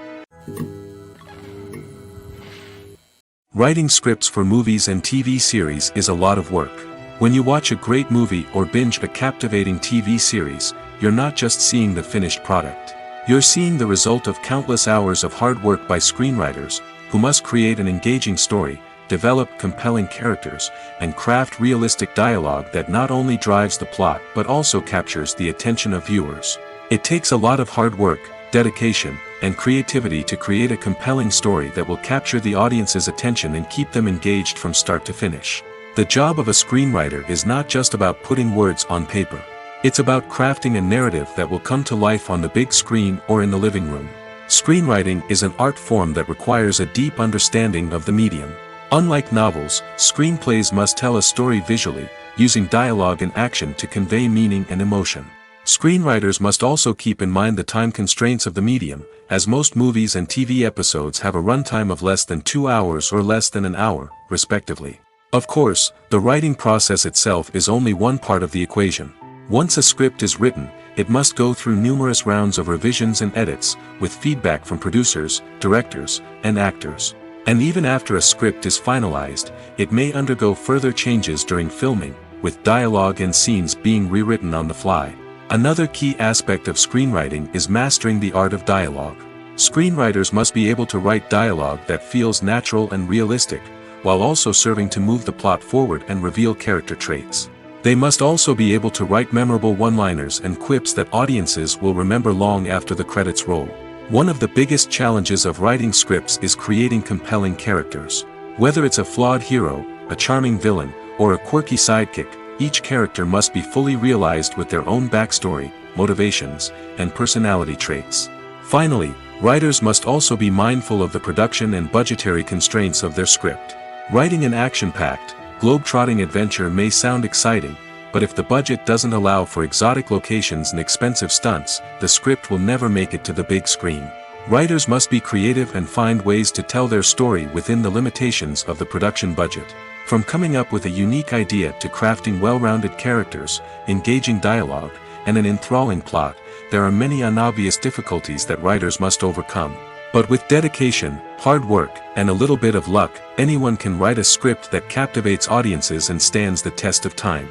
Writing scripts for movies and TV series is a lot of work. When you watch a great movie or binge a captivating TV series, you're not just seeing the finished product. You're seeing the result of countless hours of hard work by screenwriters, who must create an engaging story, develop compelling characters, and craft realistic dialogue that not only drives the plot but also captures the attention of viewers. It takes a lot of hard work, dedication, and creativity to create a compelling story that will capture the audience's attention and keep them engaged from start to finish. The job of a screenwriter is not just about putting words on paper. It's about crafting a narrative that will come to life on the big screen or in the living room. Screenwriting is an art form that requires a deep understanding of the medium. Unlike novels, screenplays must tell a story visually, using dialogue and action to convey meaning and emotion. Screenwriters must also keep in mind the time constraints of the medium, as most movies and TV episodes have a runtime of less than 2 hours or less than an hour, respectively. Of course, the writing process itself is only one part of the equation. Once a script is written, it must go through numerous rounds of revisions and edits, with feedback from producers, directors, and actors. And even after a script is finalized, it may undergo further changes during filming, with dialogue and scenes being rewritten on the fly. Another key aspect of screenwriting is mastering the art of dialogue. Screenwriters must be able to write dialogue that feels natural and realistic, while also serving to move the plot forward and reveal character traits. They must also be able to write memorable one-liners and quips that audiences will remember long after the credits roll. One of the biggest challenges of writing scripts is creating compelling characters. Whether it's a flawed hero, a charming villain, or a quirky sidekick, each character must be fully realized with their own backstory, motivations, and personality traits. Finally, writers must also be mindful of the production and budgetary constraints of their script. Writing an action-packed, globe-trotting adventure may sound exciting, but if the budget doesn't allow for exotic locations and expensive stunts, the script will never make it to the big screen. Writers must be creative and find ways to tell their story within the limitations of the production budget. From coming up with a unique idea to crafting well-rounded characters, engaging dialogue, and an enthralling plot, there are many unobvious difficulties that writers must overcome. But with dedication, hard work, and a little bit of luck, anyone can write a script that captivates audiences and stands the test of time.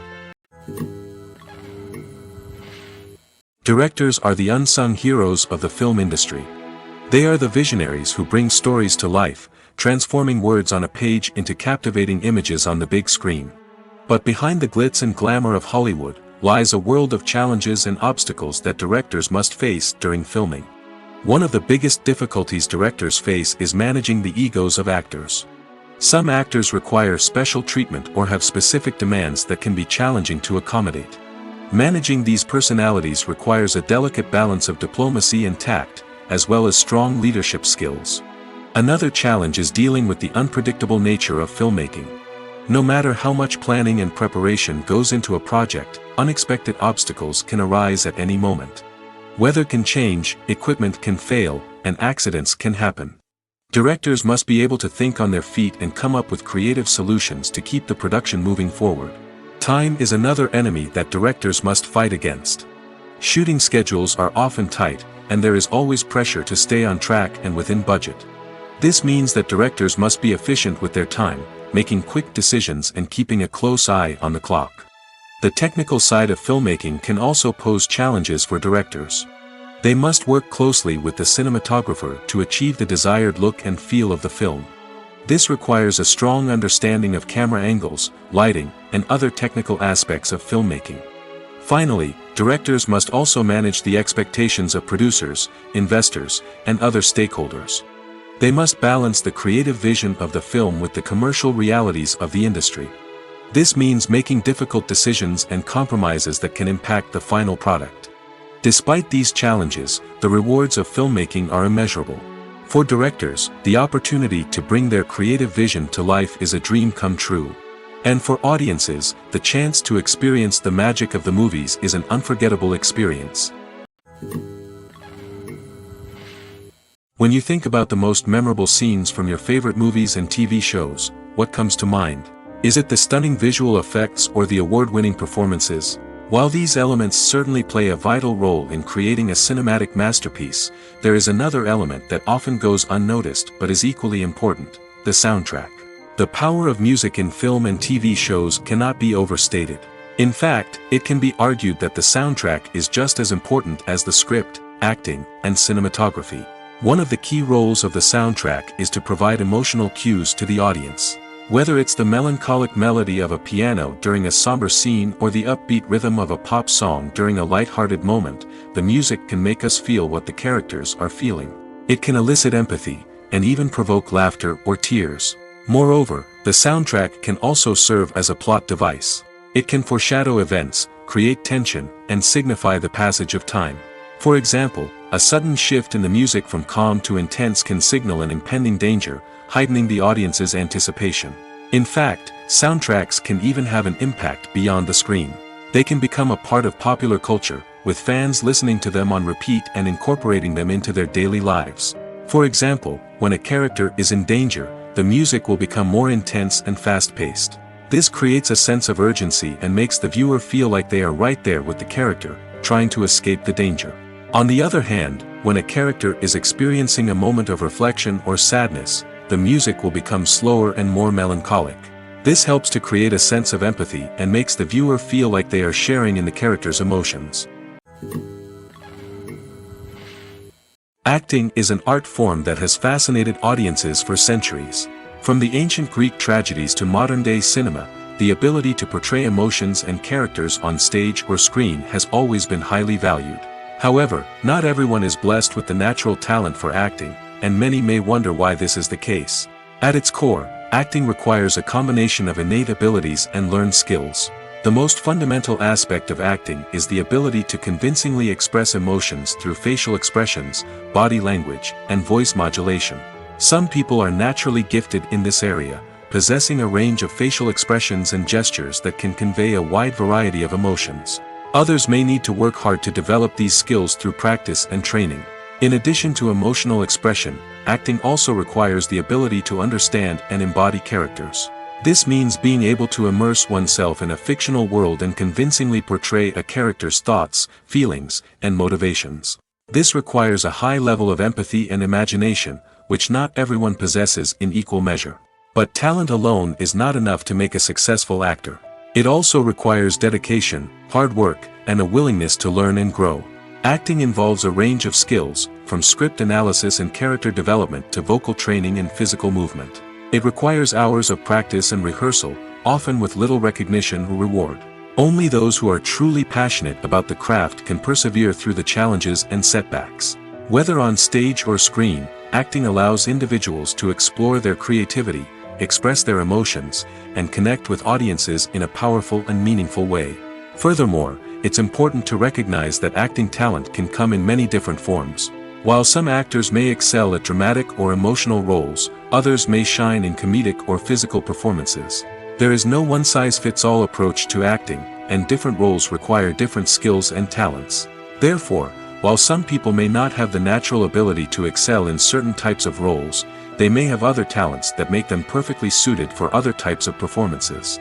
Directors are the unsung heroes of the film industry. They are the visionaries who bring stories to life, transforming words on a page into captivating images on the big screen. But behind the glitz and glamour of Hollywood, lies a world of challenges and obstacles that directors must face during filming. One of the biggest difficulties directors face is managing the egos of actors. Some actors require special treatment or have specific demands that can be challenging to accommodate. Managing these personalities requires a delicate balance of diplomacy and tact, as well as strong leadership skills. Another challenge is dealing with the unpredictable nature of filmmaking. No matter how much planning and preparation goes into a project, unexpected obstacles can arise at any moment. Weather can change, equipment can fail, and accidents can happen. Directors must be able to think on their feet and come up with creative solutions to keep the production moving forward. Time is another enemy that directors must fight against. Shooting schedules are often tight, and there is always pressure to stay on track and within budget. This means that directors must be efficient with their time, making quick decisions and keeping a close eye on the clock. The technical side of filmmaking can also pose challenges for directors. They must work closely with the cinematographer to achieve the desired look and feel of the film. This requires a strong understanding of camera angles, lighting, and other technical aspects of filmmaking. Finally, directors must also manage the expectations of producers, investors, and other stakeholders. They must balance the creative vision of the film with the commercial realities of the industry. This means making difficult decisions and compromises that can impact the final product. Despite these challenges, the rewards of filmmaking are immeasurable. For directors, the opportunity to bring their creative vision to life is a dream come true. And for audiences, the chance to experience the magic of the movies is an unforgettable experience. When you think about the most memorable scenes from your favorite movies and TV shows, what comes to mind? Is it the stunning visual effects or the award-winning performances? While these elements certainly play a vital role in creating a cinematic masterpiece, there is another element that often goes unnoticed but is equally important: the soundtrack. The power of music in film and TV shows cannot be overstated. In fact, it can be argued that the soundtrack is just as important as the script, acting, and cinematography. One of the key roles of the soundtrack is to provide emotional cues to the audience. Whether it's the melancholic melody of a piano during a somber scene or the upbeat rhythm of a pop song during a light-hearted moment, the music can make us feel what the characters are feeling. It can elicit empathy, and even provoke laughter or tears. Moreover, the soundtrack can also serve as a plot device. It can foreshadow events, create tension, and signify the passage of time. For example, a sudden shift in the music from calm to intense can signal an impending danger, heightening the audience's anticipation. In fact, soundtracks can even have an impact beyond the screen. They can become a part of popular culture, with fans listening to them on repeat and incorporating them into their daily lives. For example, when a character is in danger, the music will become more intense and fast-paced. This creates a sense of urgency and makes the viewer feel like they are right there with the character, trying to escape the danger. On the other hand, when a character is experiencing a moment of reflection or sadness, the music will become slower and more melancholic. This helps to create a sense of empathy and makes the viewer feel like they are sharing in the character's emotions. Acting is an art form that has fascinated audiences for centuries. From the ancient Greek tragedies to modern-day cinema, the ability to portray emotions and characters on stage or screen has always been highly valued. However, not everyone is blessed with the natural talent for acting, and many may wonder why this is the case. At its core, acting requires a combination of innate abilities and learned skills. The most fundamental aspect of acting is the ability to convincingly express emotions through facial expressions, body language, and voice modulation. Some people are naturally gifted in this area, possessing a range of facial expressions and gestures that can convey a wide variety of emotions. Others may need to work hard to develop these skills through practice and training. In addition to emotional expression, acting also requires the ability to understand and embody characters. This means being able to immerse oneself in a fictional world and convincingly portray a character's thoughts, feelings, and motivations. This requires a high level of empathy and imagination, which not everyone possesses in equal measure. But talent alone is not enough to make a successful actor. It also requires dedication, hard work, and a willingness to learn and grow. Acting involves a range of skills, from script analysis and character development to vocal training and physical movement. It requires hours of practice and rehearsal, often with little recognition or reward. Only those who are truly passionate about the craft can persevere through the challenges and setbacks. Whether on stage or screen, acting allows individuals to explore their creativity, express their emotions, and connect with audiences in a powerful and meaningful way. Furthermore, it's important to recognize that acting talent can come in many different forms. While some actors may excel at dramatic or emotional roles, others may shine in comedic or physical performances. There is no one-size-fits-all approach to acting, and different roles require different skills and talents. Therefore, while some people may not have the natural ability to excel in certain types of roles, they may have other talents that make them perfectly suited for other types of performances.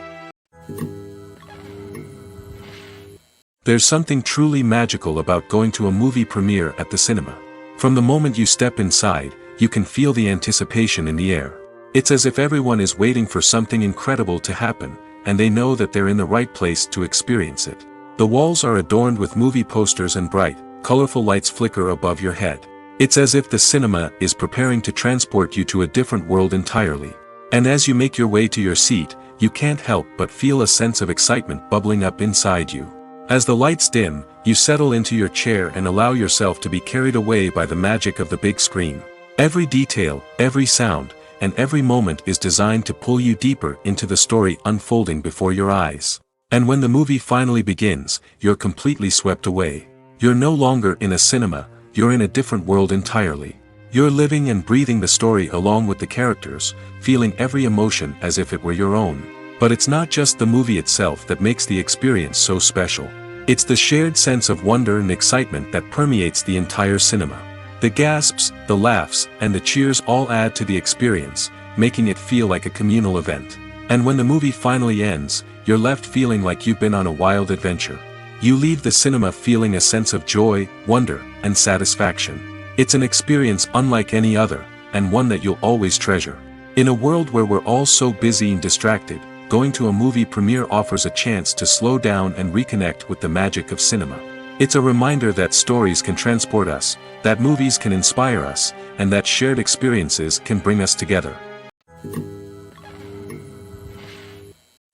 There's something truly magical about going to a movie premiere at the cinema. From the moment you step inside, you can feel the anticipation in the air. It's as if everyone is waiting for something incredible to happen, and they know that they're in the right place to experience it. The walls are adorned with movie posters and bright, colorful lights flicker above your head. It's as if the cinema is preparing to transport you to a different world entirely. And as you make your way to your seat, you can't help but feel a sense of excitement bubbling up inside you. As the lights dim, you settle into your chair and allow yourself to be carried away by the magic of the big screen. Every detail, every sound, and every moment is designed to pull you deeper into the story unfolding before your eyes. And when the movie finally begins, you're completely swept away. You're no longer in a cinema, you're in a different world entirely. You're living and breathing the story along with the characters, feeling every emotion as if it were your own. But it's not just the movie itself that makes the experience so special. It's the shared sense of wonder and excitement that permeates the entire cinema. The gasps, the laughs, and the cheers all add to the experience, making it feel like a communal event. And when the movie finally ends, you're left feeling like you've been on a wild adventure. You leave the cinema feeling a sense of joy, wonder, and satisfaction. It's an experience unlike any other, and one that you'll always treasure. In a world where we're all so busy and distracted, going to a movie premiere offers a chance to slow down and reconnect with the magic of cinema. It's a reminder that stories can transport us, that movies can inspire us, and that shared experiences can bring us together.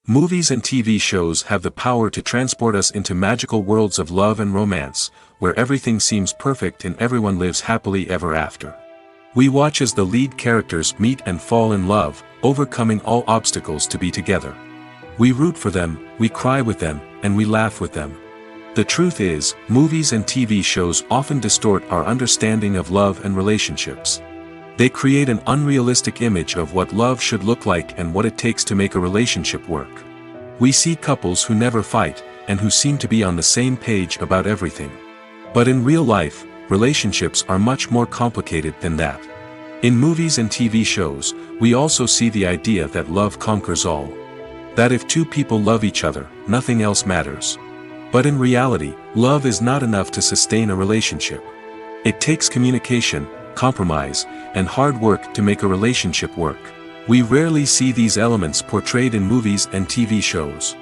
Movies and TV shows have the power to transport us into magical worlds of love and romance, where everything seems perfect and everyone lives happily ever after. We watch as the lead characters meet and fall in love, overcoming all obstacles to be together. We root for them, we cry with them, and we laugh with them. The truth is, movies and TV shows often distort our understanding of love and relationships. They create an unrealistic image of what love should look like and what it takes to make a relationship work. We see couples who never fight, and who seem to be on the same page about everything. But in real life, relationships are much more complicated than that. In movies and TV shows, we also see the idea that love conquers all. That if two people love each other, nothing else matters. But in reality, love is not enough to sustain a relationship. It takes communication, compromise, and hard work to make a relationship work. We rarely see these elements portrayed in movies and TV shows.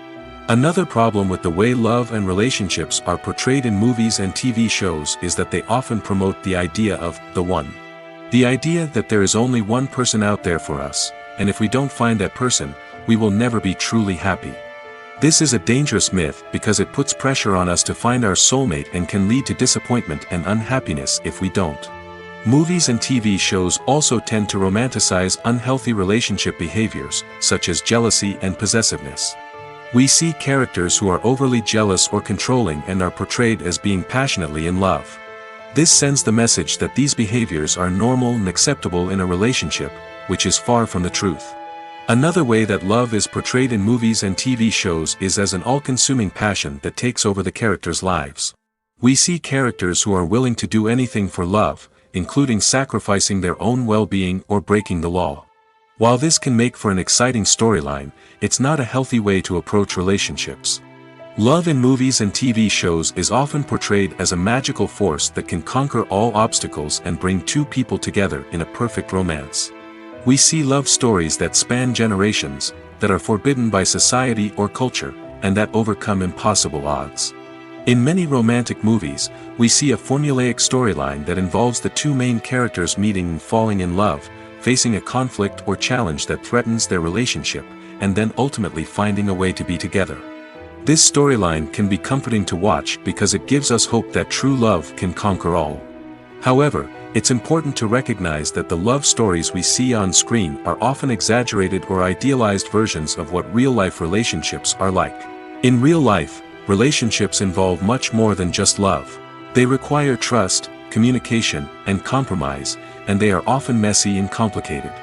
Another problem with the way love and relationships are portrayed in movies and TV shows is that they often promote the idea of the one. The idea that there is only one person out there for us, and if we don't find that person, we will never be truly happy. This is a dangerous myth because it puts pressure on us to find our soulmate and can lead to disappointment and unhappiness if we don't. Movies and TV shows also tend to romanticize unhealthy relationship behaviors, such as jealousy and possessiveness. We see characters who are overly jealous or controlling and are portrayed as being passionately in love. This sends the message that these behaviors are normal and acceptable in a relationship, which is far from the truth. Another way that love is portrayed in movies and TV shows is as an all-consuming passion that takes over the characters' lives. We see characters who are willing to do anything for love, including sacrificing their own well-being or breaking the law. While this can make for an exciting storyline, it's not a healthy way to approach relationships. Love in movies and TV shows is often portrayed as a magical force that can conquer all obstacles and bring two people together in a perfect romance. We see love stories that span generations, that are forbidden by society or culture, and that overcome impossible odds. In many romantic movies, we see a formulaic storyline that involves the two main characters meeting and falling in love, facing a conflict or challenge that threatens their relationship, and then ultimately finding a way to be together. This storyline can be comforting to watch because it gives us hope that true love can conquer all. However, it's important to recognize that the love stories we see on screen are often exaggerated or idealized versions of what real-life relationships are like. In real life, relationships involve much more than just love. They require trust, communication, and compromise, and they are often messy and complicated.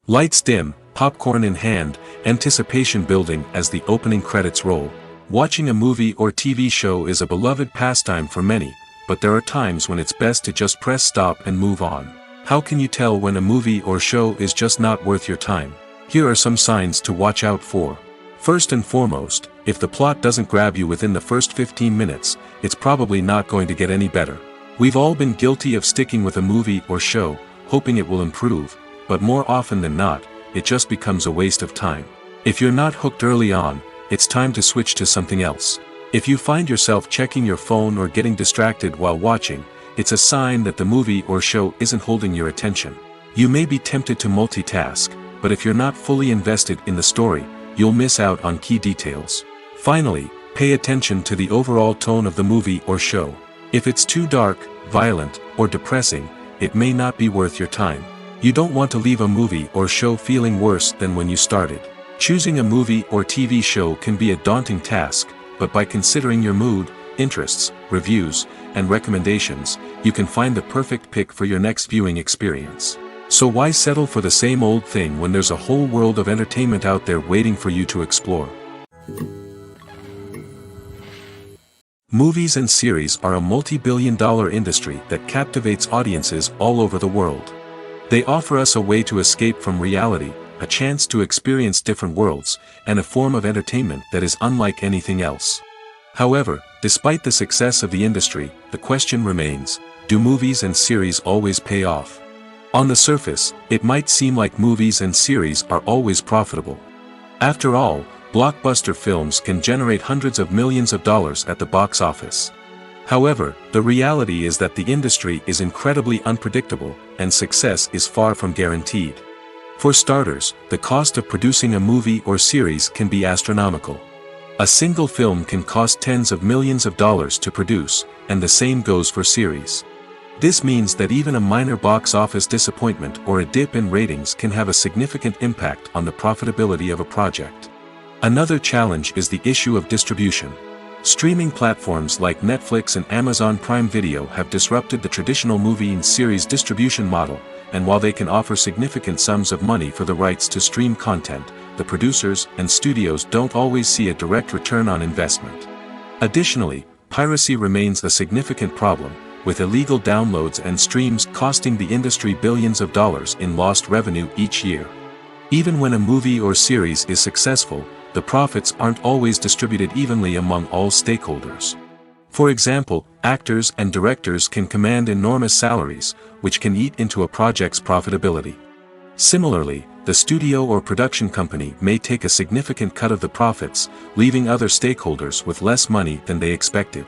Lights dim, popcorn in hand, anticipation building as the opening credits roll. Watching a movie or TV show is a beloved pastime for many, but there are times when it's best to just press stop and move on. How can you tell when a movie or show is just not worth your time? Here are some signs to watch out for. First and foremost, if the plot doesn't grab you within the first 15 minutes, it's probably not going to get any better. We've all been guilty of sticking with a movie or show, hoping it will improve, but more often than not, it just becomes a waste of time. If you're not hooked early on, it's time to switch to something else. If you find yourself checking your phone or getting distracted while watching, it's a sign that the movie or show isn't holding your attention. You may be tempted to multitask, but if you're not fully invested in the story, you'll miss out on key details. Finally, pay attention to the overall tone of the movie or show. If it's too dark, violent, or depressing, it may not be worth your time. You don't want to leave a movie or show feeling worse than when you started. Choosing a movie or TV show can be a daunting task, but by considering your mood, interests, reviews, and recommendations, you can find the perfect pick for your next viewing experience. So why settle for the same old thing when there's a whole world of entertainment out there waiting for you to explore? Movies and series are a multi-billion-dollar industry that captivates audiences all over the world. They offer us a way to escape from reality, a chance to experience different worlds, and a form of entertainment that is unlike anything else. However, despite the success of the industry, the question remains, do movies and series always pay off? On the surface, it might seem like movies and series are always profitable. After all, blockbuster films can generate hundreds of millions of dollars at the box office. However, the reality is that the industry is incredibly unpredictable, and success is far from guaranteed. For starters, the cost of producing a movie or series can be astronomical. A single film can cost tens of millions of dollars to produce, and the same goes for series. This means that even a minor box office disappointment or a dip in ratings can have a significant impact on the profitability of a project. Another challenge is the issue of distribution. Streaming platforms like Netflix and Amazon Prime Video have disrupted the traditional movie and series distribution model, and while they can offer significant sums of money for the rights to stream content, the producers and studios don't always see a direct return on investment. Additionally, piracy remains a significant problem, with illegal downloads and streams costing the industry billions of dollars in lost revenue each year. Even when a movie or series is successful, the profits aren't always distributed evenly among all stakeholders. For example, actors and directors can command enormous salaries, which can eat into a project's profitability. Similarly, the studio or production company may take a significant cut of the profits, leaving other stakeholders with less money than they expected.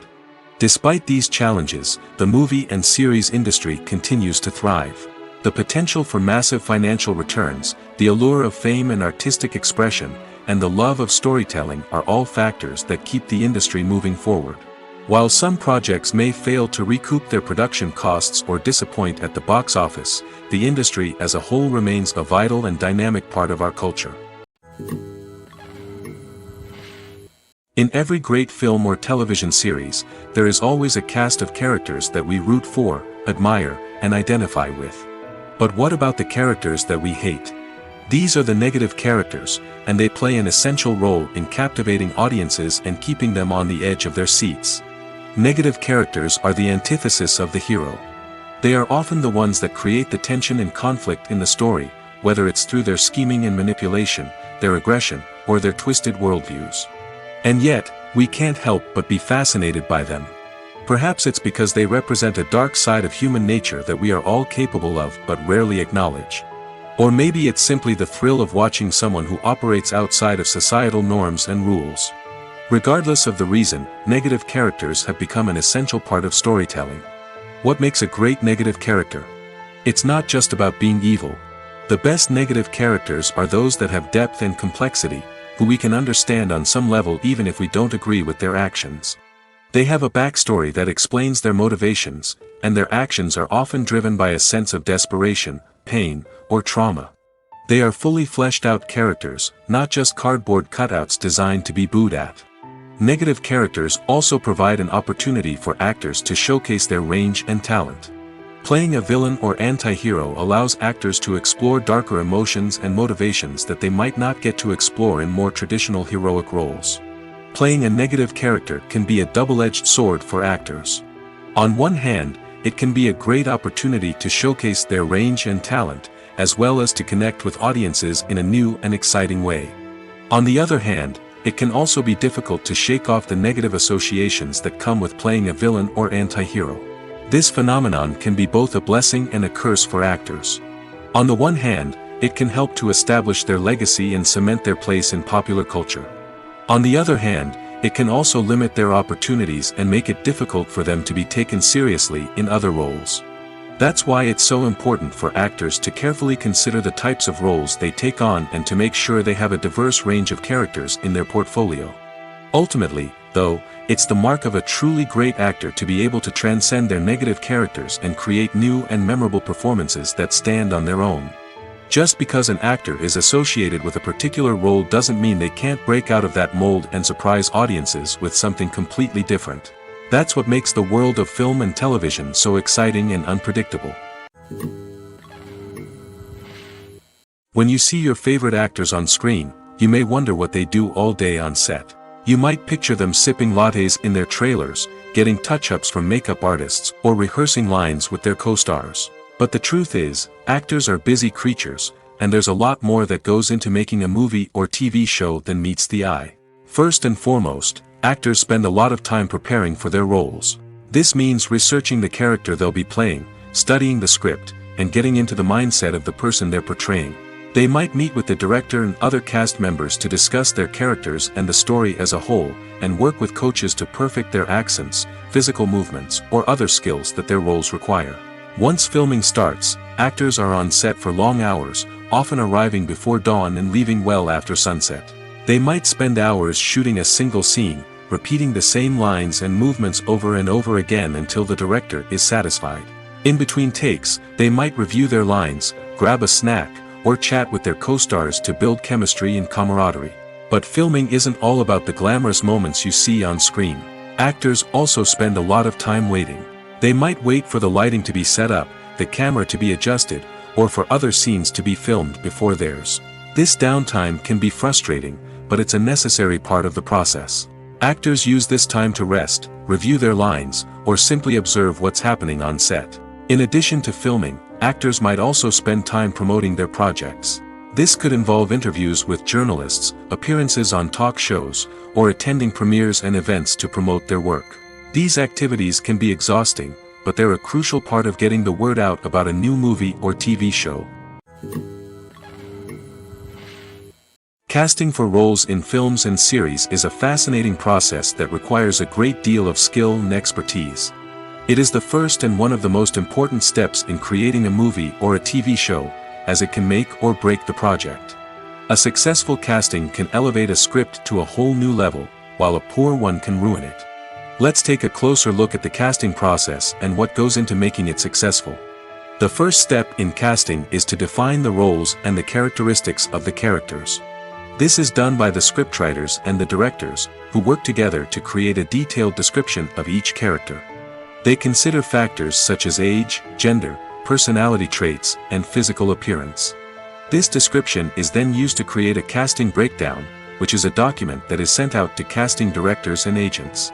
Despite these challenges, the movie and series industry continues to thrive. The potential for massive financial returns, the allure of fame and artistic expression, and the love of storytelling are all factors that keep the industry moving forward. While some projects may fail to recoup their production costs or disappoint at the box office, the industry as a whole remains a vital and dynamic part of our culture. In every great film or television series, there is always a cast of characters that we root for, admire, and identify with. But what about the characters that we hate? These are the negative characters, and they play an essential role in captivating audiences and keeping them on the edge of their seats. Negative characters are the antithesis of the hero. They are often the ones that create the tension and conflict in the story, whether it's through their scheming and manipulation, their aggression, or their twisted worldviews. And yet, we can't help but be fascinated by them. Perhaps it's because they represent a dark side of human nature that we are all capable of but rarely acknowledge. Or maybe it's simply the thrill of watching someone who operates outside of societal norms and rules. Regardless of the reason, negative characters have become an essential part of storytelling. What makes a great negative character? It's not just about being evil. The best negative characters are those that have depth and complexity, who we can understand on some level even if we don't agree with their actions. They have a backstory that explains their motivations, and their actions are often driven by a sense of desperation, pain, or trauma. They are fully fleshed out characters, not just cardboard cutouts designed to be booed at. Negative characters also provide an opportunity for actors to showcase their range and talent. Playing a villain or anti-hero allows actors to explore darker emotions and motivations that they might not get to explore in more traditional heroic roles. Playing a negative character can be a double-edged sword for actors. On one hand, it can be a great opportunity to showcase their range and talent, as well as to connect with audiences in a new and exciting way. On the other hand, it can also be difficult to shake off the negative associations that come with playing a villain or anti-hero. This phenomenon can be both a blessing and a curse for actors. On the one hand, it can help to establish their legacy and cement their place in popular culture. On the other hand, it can also limit their opportunities and make it difficult for them to be taken seriously in other roles. That's why it's so important for actors to carefully consider the types of roles they take on and to make sure they have a diverse range of characters in their portfolio. Ultimately, though, it's the mark of a truly great actor to be able to transcend their negative characters and create new and memorable performances that stand on their own. Just because an actor is associated with a particular role doesn't mean they can't break out of that mold and surprise audiences with something completely different. That's what makes the world of film and television so exciting and unpredictable. When you see your favorite actors on screen, you may wonder what they do all day on set. You might picture them sipping lattes in their trailers, getting touch-ups from makeup artists, or rehearsing lines with their co-stars. But the truth is, actors are busy creatures, and there's a lot more that goes into making a movie or TV show than meets the eye. First and foremost, actors spend a lot of time preparing for their roles. This means researching the character they'll be playing, studying the script, and getting into the mindset of the person they're portraying. They might meet with the director and other cast members to discuss their characters and the story as a whole, and work with coaches to perfect their accents, physical movements, or other skills that their roles require. Once filming starts, actors are on set for long hours, often arriving before dawn and leaving well after sunset. They might spend hours shooting a single scene, repeating the same lines and movements over and over again until the director is satisfied. In between takes, they might review their lines, grab a snack, or chat with their co-stars to build chemistry and camaraderie. But filming isn't all about the glamorous moments you see on screen. Actors also spend a lot of time waiting. They might wait for the lighting to be set up, the camera to be adjusted, or for other scenes to be filmed before theirs. This downtime can be frustrating, but it's a necessary part of the process. Actors use this time to rest, review their lines, or simply observe what's happening on set. In addition to filming, actors might also spend time promoting their projects. This could involve interviews with journalists, appearances on talk shows, or attending premieres and events to promote their work. These activities can be exhausting, but they're a crucial part of getting the word out about a new movie or TV show. Casting for roles in films and series is a fascinating process that requires a great deal of skill and expertise. It is the first and one of the most important steps in creating a movie or a TV show, as it can make or break the project. A successful casting can elevate a script to a whole new level, while a poor one can ruin it. Let's take a closer look at the casting process and what goes into making it successful. The first step in casting is to define the roles and the characteristics of the characters. This is done by the scriptwriters and the directors, who work together to create a detailed description of each character. They consider factors such as age, gender, personality traits, and physical appearance. This description is then used to create a casting breakdown, which is a document that is sent out to casting directors and agents.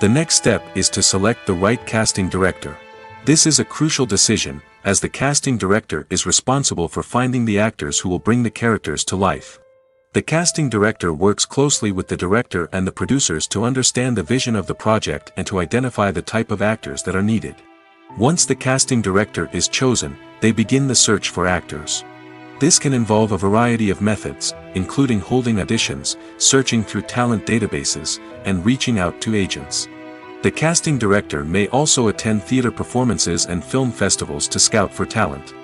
The next step is to select the right casting director. This is a crucial decision, as the casting director is responsible for finding the actors who will bring the characters to life. The casting director works closely with the director and the producers to understand the vision of the project and to identify the type of actors that are needed. Once the casting director is chosen, they begin the search for actors. This can involve a variety of methods, including holding auditions, searching through talent databases, and reaching out to agents. The casting director may also attend theater performances and film festivals to scout for talent.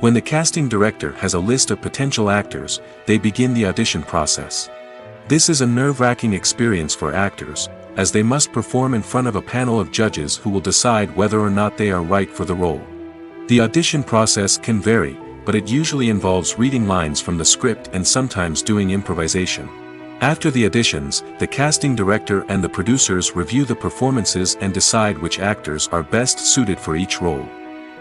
When the casting director has a list of potential actors, they begin the audition process. This is a nerve-wracking experience for actors, as they must perform in front of a panel of judges who will decide whether or not they are right for the role. The audition process can vary, but it usually involves reading lines from the script and sometimes doing improvisation. After the auditions, the casting director and the producers review the performances and decide which actors are best suited for each role.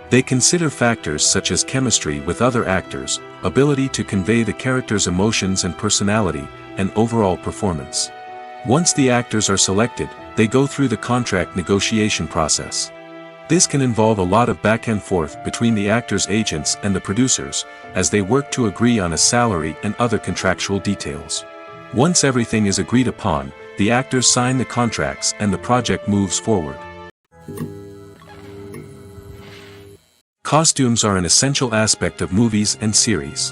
They consider factors such as chemistry with other actors, ability to convey the character's emotions and personality, and overall performance. Once the actors are selected, they go through the contract negotiation process. This can involve a lot of back and forth between the actors' agents and the producers, as they work to agree on a salary and other contractual details. Once everything is agreed upon, the actors sign the contracts and the project moves forward. Costumes are an essential aspect of movies and series.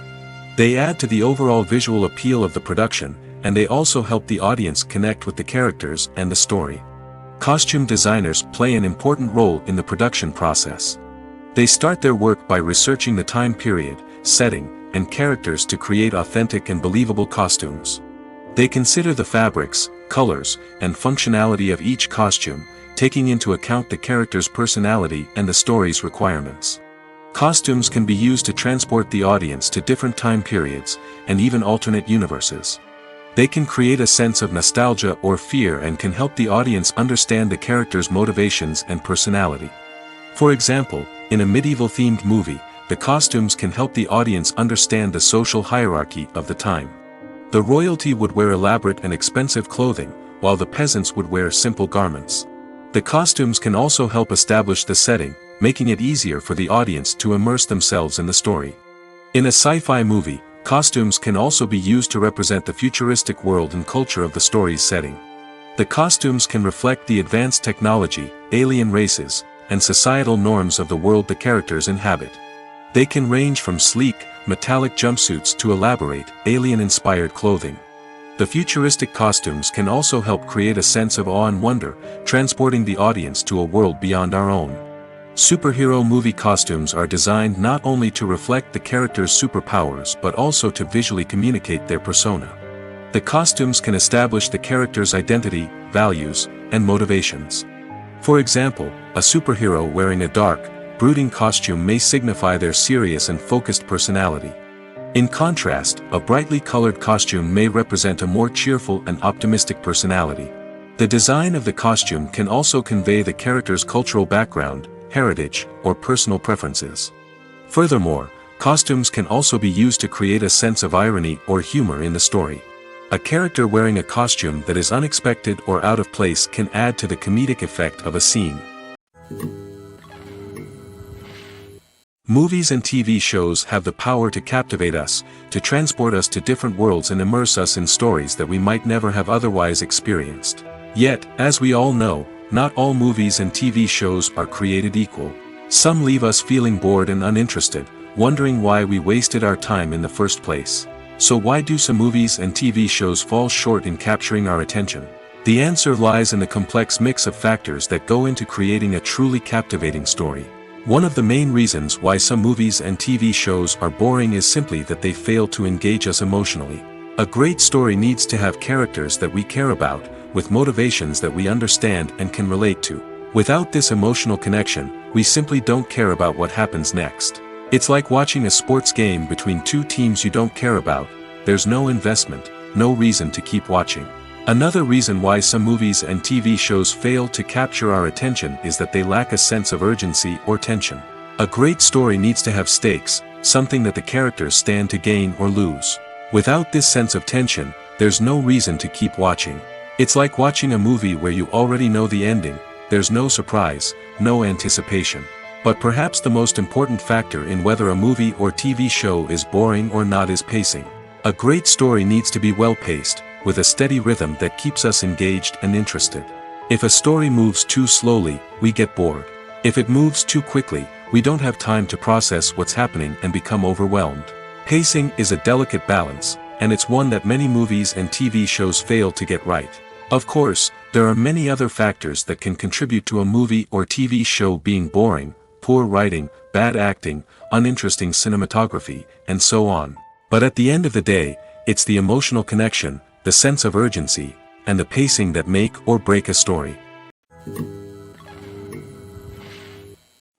They add to the overall visual appeal of the production, and they also help the audience connect with the characters and the story. Costume designers play an important role in the production process. They start their work by researching the time period, setting, and characters to create authentic and believable costumes. They consider the fabrics, colors, and functionality of each costume, taking into account the character's personality and the story's requirements. Costumes can be used to transport the audience to different time periods, and even alternate universes. They can create a sense of nostalgia or fear and can help the audience understand the character's motivations and personality. For example, in a medieval-themed movie, the costumes can help the audience understand the social hierarchy of the time. The royalty would wear elaborate and expensive clothing, while the peasants would wear simple garments. The costumes can also help establish the setting, making it easier for the audience to immerse themselves in the story. In a sci-fi movie, costumes can also be used to represent the futuristic world and culture of the story's setting. The costumes can reflect the advanced technology, alien races, and societal norms of the world the characters inhabit. They can range from sleek, metallic jumpsuits to elaborate, alien-inspired clothing. The futuristic costumes can also help create a sense of awe and wonder, transporting the audience to a world beyond our own. Superhero movie costumes are designed not only to reflect the character's superpowers but also to visually communicate their persona. The costumes can establish the character's identity, values, and motivations. For example, a superhero wearing a dark, brooding costume may signify their serious and focused personality. In contrast, a brightly colored costume may represent a more cheerful and optimistic personality. The design of the costume can also convey the character's cultural background, heritage, or personal preferences. Furthermore, costumes can also be used to create a sense of irony or humor in the story. A character wearing a costume that is unexpected or out of place can add to the comedic effect of a scene. Movies and TV shows have the power to captivate us, to transport us to different worlds and immerse us in stories that we might never have otherwise experienced. Yet, as we all know, not all movies and TV shows are created equal. Some leave us feeling bored and uninterested, wondering why we wasted our time in the first place. So why do some movies and TV shows fall short in capturing our attention? The answer lies in the complex mix of factors that go into creating a truly captivating story. One of the main reasons why some movies and TV shows are boring is simply that they fail to engage us emotionally. A great story needs to have characters that we care about, with motivations that we understand and can relate to. Without this emotional connection, we simply don't care about what happens next. It's like watching a sports game between two teams you don't care about. There's no investment, no reason to keep watching. Another reason why some movies and TV shows fail to capture our attention is that they lack a sense of urgency or tension. A great story needs to have stakes, something that the characters stand to gain or lose. Without this sense of tension, there's no reason to keep watching. It's like watching a movie where you already know the ending. There's no surprise, no anticipation. But perhaps the most important factor in whether a movie or TV show is boring or not is pacing. A great story needs to be well-paced, with a steady rhythm that keeps us engaged and interested. If a story moves too slowly, we get bored. If it moves too quickly, we don't have time to process what's happening and become overwhelmed. Pacing is a delicate balance, and it's one that many movies and TV shows fail to get right. Of course, there are many other factors that can contribute to a movie or TV show being boring: poor writing, bad acting, uninteresting cinematography, and so on. But at the end of the day, it's the emotional connection, the sense of urgency, and the pacing that make or break a story.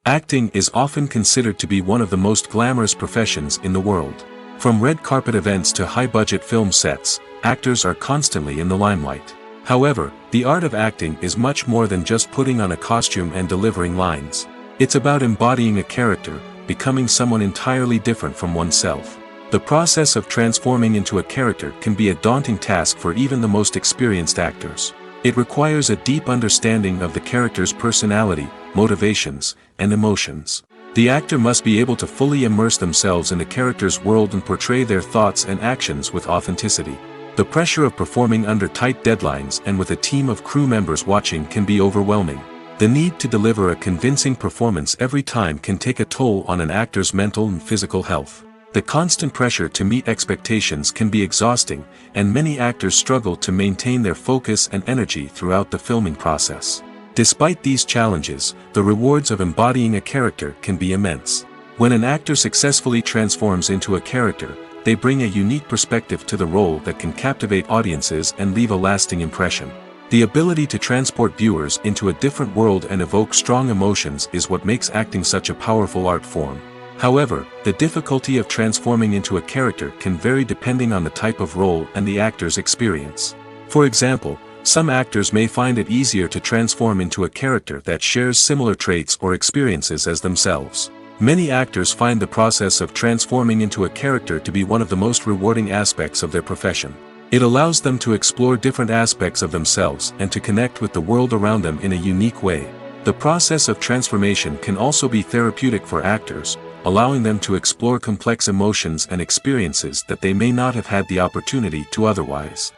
Acting is often considered to be one of the most glamorous professions in the world. From red carpet events to high-budget film sets, actors are constantly in the limelight. However, the art of acting is much more than just putting on a costume and delivering lines. It's about embodying a character, becoming someone entirely different from oneself. The process of transforming into a character can be a daunting task for even the most experienced actors. It requires a deep understanding of the character's personality, motivations, and emotions. The actor must be able to fully immerse themselves in the character's world and portray their thoughts and actions with authenticity. The pressure of performing under tight deadlines and with a team of crew members watching can be overwhelming. The need to deliver a convincing performance every time can take a toll on an actor's mental and physical health. The constant pressure to meet expectations can be exhausting, and many actors struggle to maintain their focus and energy throughout the filming process. Despite these challenges, the rewards of embodying a character can be immense. When an actor successfully transforms into a character, they bring a unique perspective to the role that can captivate audiences and leave a lasting impression. The ability to transport viewers into a different world and evoke strong emotions is what makes acting such a powerful art form. However, the difficulty of transforming into a character can vary depending on the type of role and the actor's experience. For example, some actors may find it easier to transform into a character that shares similar traits or experiences as themselves. Many actors find the process of transforming into a character to be one of the most rewarding aspects of their profession. It allows them to explore different aspects of themselves and to connect with the world around them in a unique way. The process of transformation can also be therapeutic for actors, allowing them to explore complex emotions and experiences that they may not have had the opportunity to otherwise.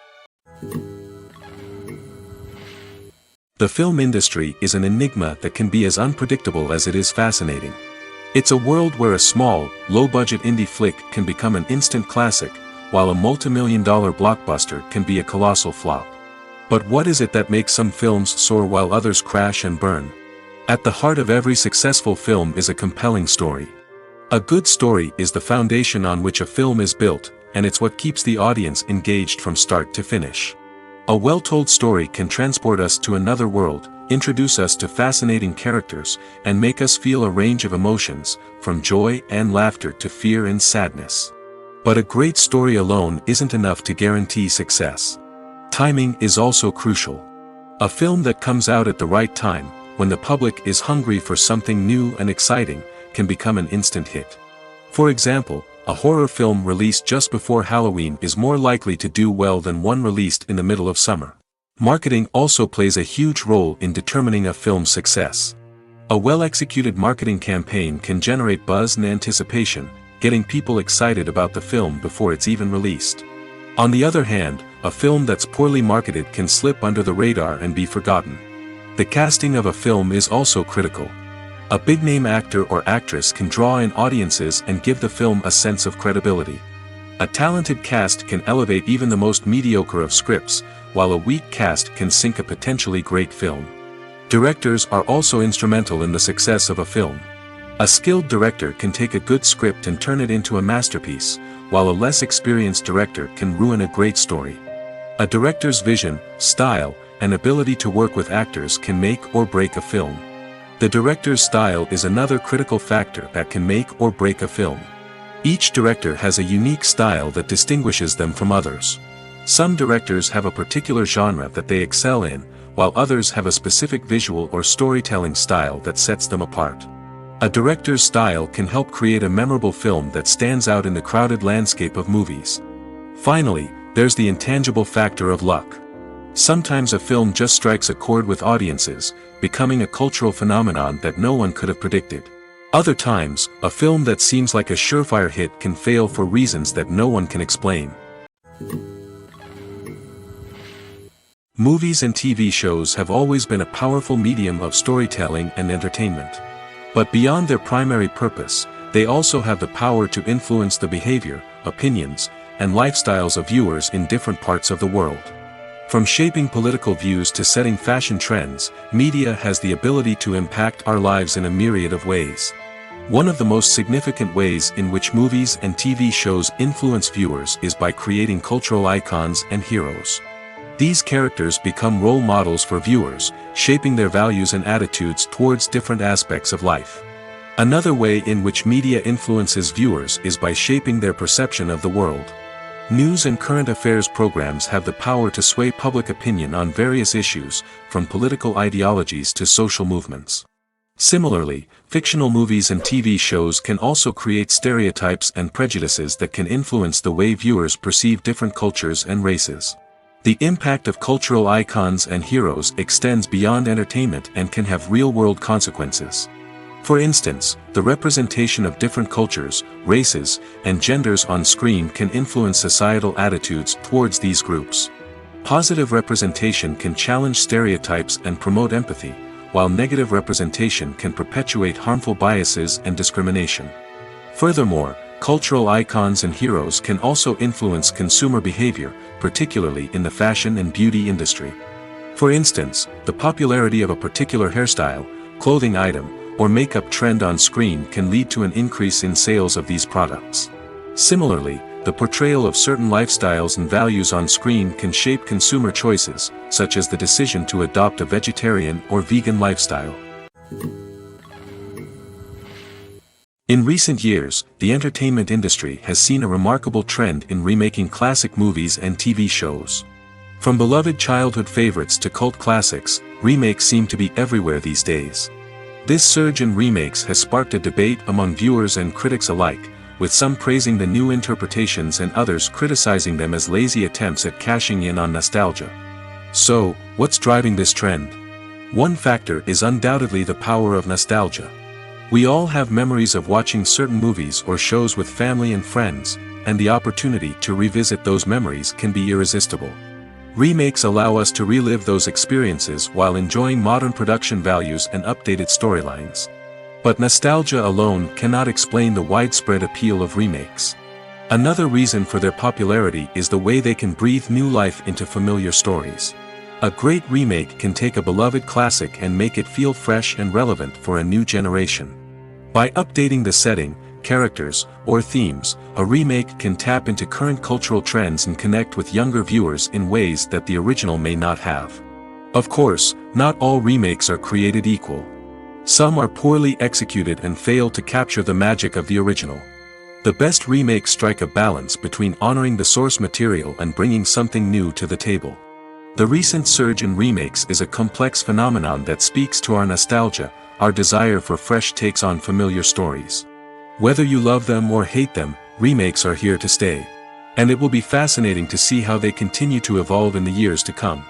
The film industry is an enigma that can be as unpredictable as it is fascinating. It's a world where a small, low-budget indie flick can become an instant classic, while a multi-million-dollar blockbuster can be a colossal flop. But what is it that makes some films soar while others crash and burn? At the heart of every successful film is a compelling story. A good story is the foundation on which a film is built, and it's what keeps the audience engaged from start to finish. A well-told story can transport us to another world, introduce us to fascinating characters, and make us feel a range of emotions, from joy and laughter to fear and sadness. But a great story alone isn't enough to guarantee success. Timing is also crucial. A film that comes out at the right time, when the public is hungry for something new and exciting, can become an instant hit. For example, a horror film released just before Halloween is more likely to do well than one released in the middle of summer. Marketing also plays a huge role in determining a film's success. A well-executed marketing campaign can generate buzz and anticipation, getting people excited about the film before it's even released. On the other hand, a film that's poorly marketed can slip under the radar and be forgotten. The casting of a film is also critical. A big-name actor or actress can draw in audiences and give the film a sense of credibility. A talented cast can elevate even the most mediocre of scripts, while a weak cast can sink a potentially great film. Directors are also instrumental in the success of a film. A skilled director can take a good script and turn it into a masterpiece, while a less experienced director can ruin a great story. A director's vision, style, and ability to work with actors can make or break a film. The director's style is another critical factor that can make or break a film. Each director has a unique style that distinguishes them from others. Some directors have a particular genre that they excel in, while others have a specific visual or storytelling style that sets them apart. A director's style can help create a memorable film that stands out in the crowded landscape of movies. Finally, there's the intangible factor of luck. Sometimes a film just strikes a chord with audiences, becoming a cultural phenomenon that no one could have predicted. Other times, a film that seems like a surefire hit can fail for reasons that no one can explain. Movies and TV shows have always been a powerful medium of storytelling and entertainment. But beyond their primary purpose, they also have the power to influence the behavior, opinions, and lifestyles of viewers in different parts of the world. From shaping political views to setting fashion trends, media has the ability to impact our lives in a myriad of ways. One of the most significant ways in which movies and TV shows influence viewers is by creating cultural icons and heroes. These characters become role models for viewers, shaping their values and attitudes towards different aspects of life. Another way in which media influences viewers is by shaping their perception of the world. News and current affairs programs have the power to sway public opinion on various issues, from political ideologies to social movements. Similarly, fictional movies and TV shows can also create stereotypes and prejudices that can influence the way viewers perceive different cultures and races. The impact of cultural icons and heroes extends beyond entertainment and can have real-world consequences. For instance, the representation of different cultures, races, and genders on screen can influence societal attitudes towards these groups. Positive representation can challenge stereotypes and promote empathy, while negative representation can perpetuate harmful biases and discrimination. Furthermore, cultural icons and heroes can also influence consumer behavior, particularly in the fashion and beauty industry. For instance, the popularity of a particular hairstyle, clothing item, or makeup trend on screen can lead to an increase in sales of these products. Similarly, the portrayal of certain lifestyles and values on screen can shape consumer choices, such as the decision to adopt a vegetarian or vegan lifestyle. In recent years, the entertainment industry has seen a remarkable trend in remaking classic movies and TV shows. From beloved childhood favorites to cult classics, remakes seem to be everywhere these days. This surge in remakes has sparked a debate among viewers and critics alike, with some praising the new interpretations and others criticizing them as lazy attempts at cashing in on nostalgia. So, what's driving this trend? One factor is undoubtedly the power of nostalgia. We all have memories of watching certain movies or shows with family and friends, and the opportunity to revisit those memories can be irresistible. Remakes allow us to relive those experiences while enjoying modern production values and updated storylines. But nostalgia alone cannot explain the widespread appeal of remakes. Another reason for their popularity is the way they can breathe new life into familiar stories. A great remake can take a beloved classic and make it feel fresh and relevant for a new generation. By updating the setting, characters, or themes, a remake can tap into current cultural trends and connect with younger viewers in ways that the original may not have. Of course, not all remakes are created equal. Some are poorly executed and fail to capture the magic of the original. The best remakes strike a balance between honoring the source material and bringing something new to the table. The recent surge in remakes is a complex phenomenon that speaks to our nostalgia, our desire for fresh takes on familiar stories. Whether you love them or hate them, remakes are here to stay. And it will be fascinating to see how they continue to evolve in the years to come.